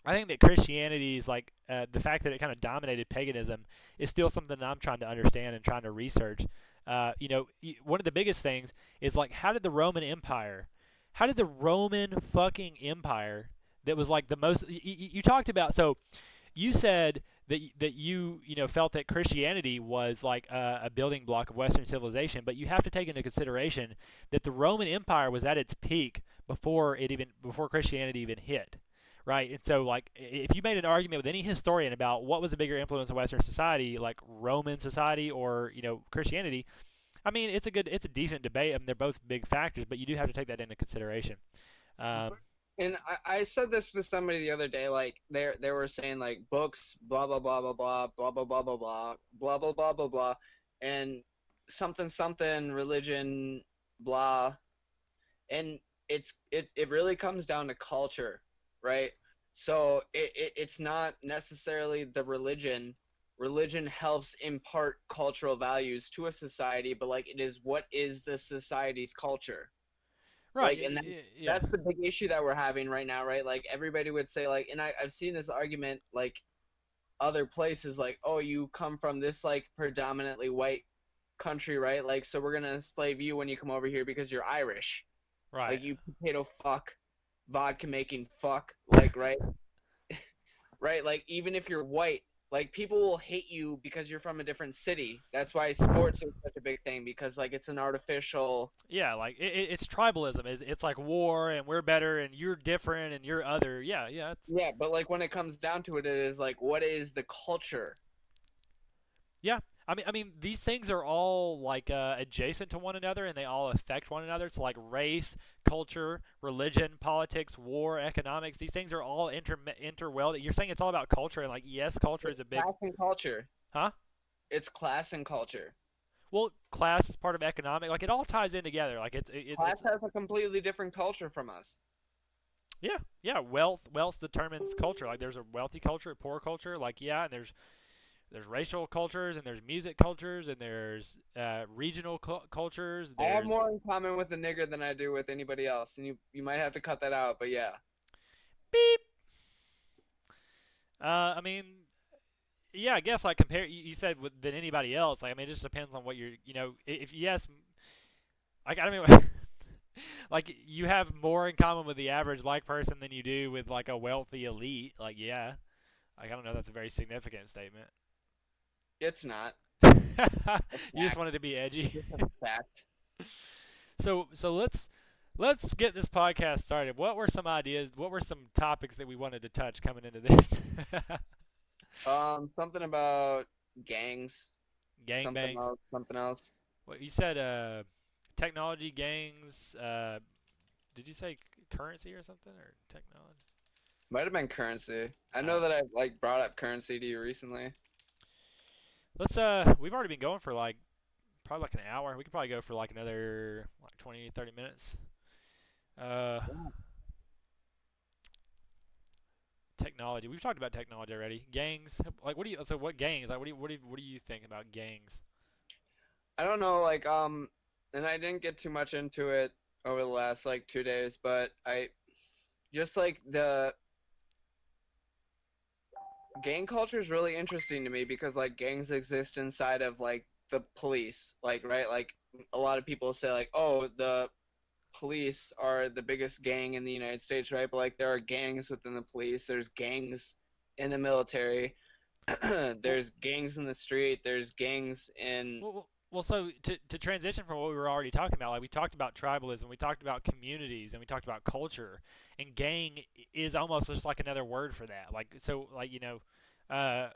[SPEAKER 1] I think that Christianity is like the fact that it kind of dominated paganism is still something that I'm trying to understand and trying to research. One of the biggest things is like how did the Roman fucking Empire that was like the most you talked about. So you said that you know felt that Christianity was like a building block of Western civilization, but you have to take into consideration that the Roman Empire was at its peak before Christianity even hit, right? And so like if you made an argument with any historian about what was a bigger influence on Western society, like Roman society or you know Christianity, I mean it's a decent debate. I mean they're both big factors, but you do have to take that into consideration. Um,
[SPEAKER 2] And I said this to somebody the other day, like they were saying like books, blah blah blah blah blah blah blah blah blah blah blah blah blah blah blah, and something something religion, blah, and it really comes down to culture, right? So it's not necessarily the religion. Religion helps impart cultural values to a society, but like it is what is the society's culture?
[SPEAKER 1] right?
[SPEAKER 2] Like, and
[SPEAKER 1] Yeah.
[SPEAKER 2] that's the big issue that we're having right now, right? Like everybody would say like, and I've seen this argument like other places like, oh, you come from this like predominantly white country, right? Like, so we're gonna enslave you when you come over here because you're Irish.
[SPEAKER 1] Right.
[SPEAKER 2] Like you potato fuck, vodka making fuck, like right, right. Like even if you're white, like people will hate you because you're from a different city. That's why sports are such a big thing because like it's an artificial.
[SPEAKER 1] Yeah, like it's tribalism. It's like war, and we're better, and you're different, and you're other. Yeah, yeah,
[SPEAKER 2] Yeah, but like when it comes down to it, it is like what is the culture?
[SPEAKER 1] yeah. I mean, these things are all like adjacent to one another, and they all affect one another. So like race, culture, religion, politics, war, economics. These things are all interwelded. You're saying it's all about culture, and like yes, culture is
[SPEAKER 2] It's
[SPEAKER 1] a big,
[SPEAKER 2] class and culture.
[SPEAKER 1] huh?
[SPEAKER 2] It's class and culture.
[SPEAKER 1] Well, class is part of economic. Like it all ties in together. Like
[SPEAKER 2] Class
[SPEAKER 1] it's
[SPEAKER 2] has a completely different culture from us.
[SPEAKER 1] yeah, yeah. Wealth determines culture. Like there's a wealthy culture, a poor culture. Like yeah, and there's racial cultures and there's music cultures and there's regional cultures.
[SPEAKER 2] I have
[SPEAKER 1] There's
[SPEAKER 2] more in common with a nigger than I do with anybody else, and you might have to cut that out, but yeah.
[SPEAKER 1] beep. I mean, yeah, I guess like compare. You said than anybody else. Like I mean, it just depends on what you're. You know, if yes, like I don't mean. Like you have more in common with the average black person than you do with like a wealthy elite. Like yeah, like I don't know. That's a very significant statement.
[SPEAKER 2] It's not a
[SPEAKER 1] You just
[SPEAKER 2] fact.
[SPEAKER 1] wanted to be
[SPEAKER 2] It's
[SPEAKER 1] edgy.
[SPEAKER 2] just a fact.
[SPEAKER 1] So let's get this podcast started. What were some ideas? What were some topics that we wanted to touch coming into this?
[SPEAKER 2] Something about gangs, something
[SPEAKER 1] Gangbangs.
[SPEAKER 2] else, something else.
[SPEAKER 1] What you said? Technology gangs. Did you say currency or something or technology?
[SPEAKER 2] Might have been currency. I know
[SPEAKER 1] Uh,
[SPEAKER 2] that I've like brought up currency to you recently.
[SPEAKER 1] let's. We've already been going for like probably like an hour. We could probably go for like another like 20, 30 minutes. Uh,
[SPEAKER 2] Yeah.
[SPEAKER 1] technology. We've talked about technology already. Gangs. Like, what do you? So, what gangs? Like, what do you think about gangs?
[SPEAKER 2] I don't know, like and I didn't get too much into it over the last like 2 days, but I just like the gang culture is really interesting to me because like gangs exist inside of like the police, like right, like a lot of people say like, oh, the police are the biggest gang in the United States, right? But like there are gangs within the police, there's gangs in the military,
[SPEAKER 1] Well,
[SPEAKER 2] there's gangs in the street, there's gangs in.
[SPEAKER 1] well. So to transition from what we were already talking about, like we talked about tribalism, we talked about communities, and we talked about culture, and gang is almost just like another word for that. Like so, like uh,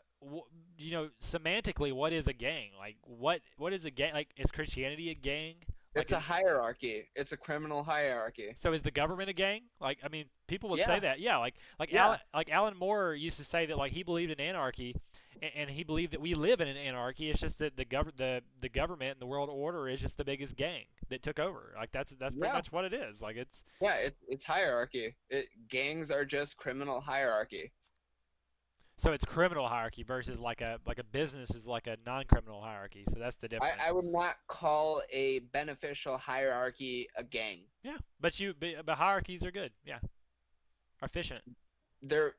[SPEAKER 1] semantically, what is a gang? Like what is a gang? Like is Christianity a gang? Like
[SPEAKER 2] It's a hierarchy. It's a criminal hierarchy.
[SPEAKER 1] so is the government a gang? Like I mean, people would say
[SPEAKER 2] Yeah,
[SPEAKER 1] that. Yeah,
[SPEAKER 2] yeah,
[SPEAKER 1] Like Alan Moore used to say that like he believed in anarchy, and he believed that we live in an anarchy. It's just that the government and the world order is just the biggest gang that took over. Like that's pretty
[SPEAKER 2] yeah,
[SPEAKER 1] much what it is. Like it's
[SPEAKER 2] yeah. It's hierarchy. Gangs are just criminal hierarchy.
[SPEAKER 1] so it's criminal hierarchy versus like a business is like a non-criminal hierarchy. So that's the difference.
[SPEAKER 2] I would not call a beneficial hierarchy a gang.
[SPEAKER 1] Yeah, but hierarchies are good. Yeah, are efficient.
[SPEAKER 2] They're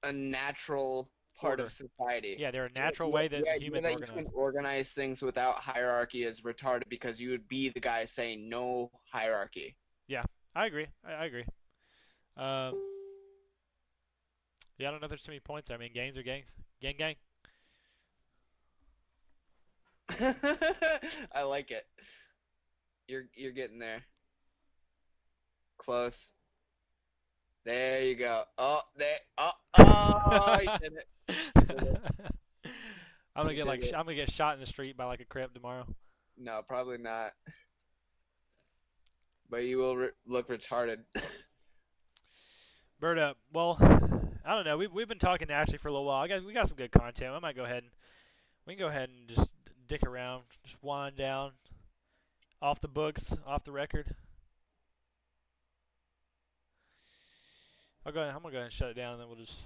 [SPEAKER 2] a natural part of
[SPEAKER 1] Order.
[SPEAKER 2] society.
[SPEAKER 1] Yeah, they're a
[SPEAKER 2] The,
[SPEAKER 1] natural
[SPEAKER 2] the,
[SPEAKER 1] way
[SPEAKER 2] the
[SPEAKER 1] that
[SPEAKER 2] idea
[SPEAKER 1] humans
[SPEAKER 2] that you
[SPEAKER 1] organize.
[SPEAKER 2] can organize things without hierarchy is retarded because you would be the guy saying no hierarchy.
[SPEAKER 1] Yeah, I agree. I agree. Um, Yeah, I don't know if there's too many points there. I mean, gangs are gangs. Gang, gang.
[SPEAKER 2] I like it. You're getting there. Close. There you go. Oh, there. Oh, oh, he did it. He did it. He did it.
[SPEAKER 1] I'm gonna get shot in the street by like a crip tomorrow.
[SPEAKER 2] No, probably not. But you will look retarded.
[SPEAKER 1] Bird up. Well, I don't know. We've been talking naturally for a little while. We got some good content. I might go ahead and we can go ahead and just dick around, just wind down, off the books, off the record. I'm gonna go ahead and shut it down, and then we'll just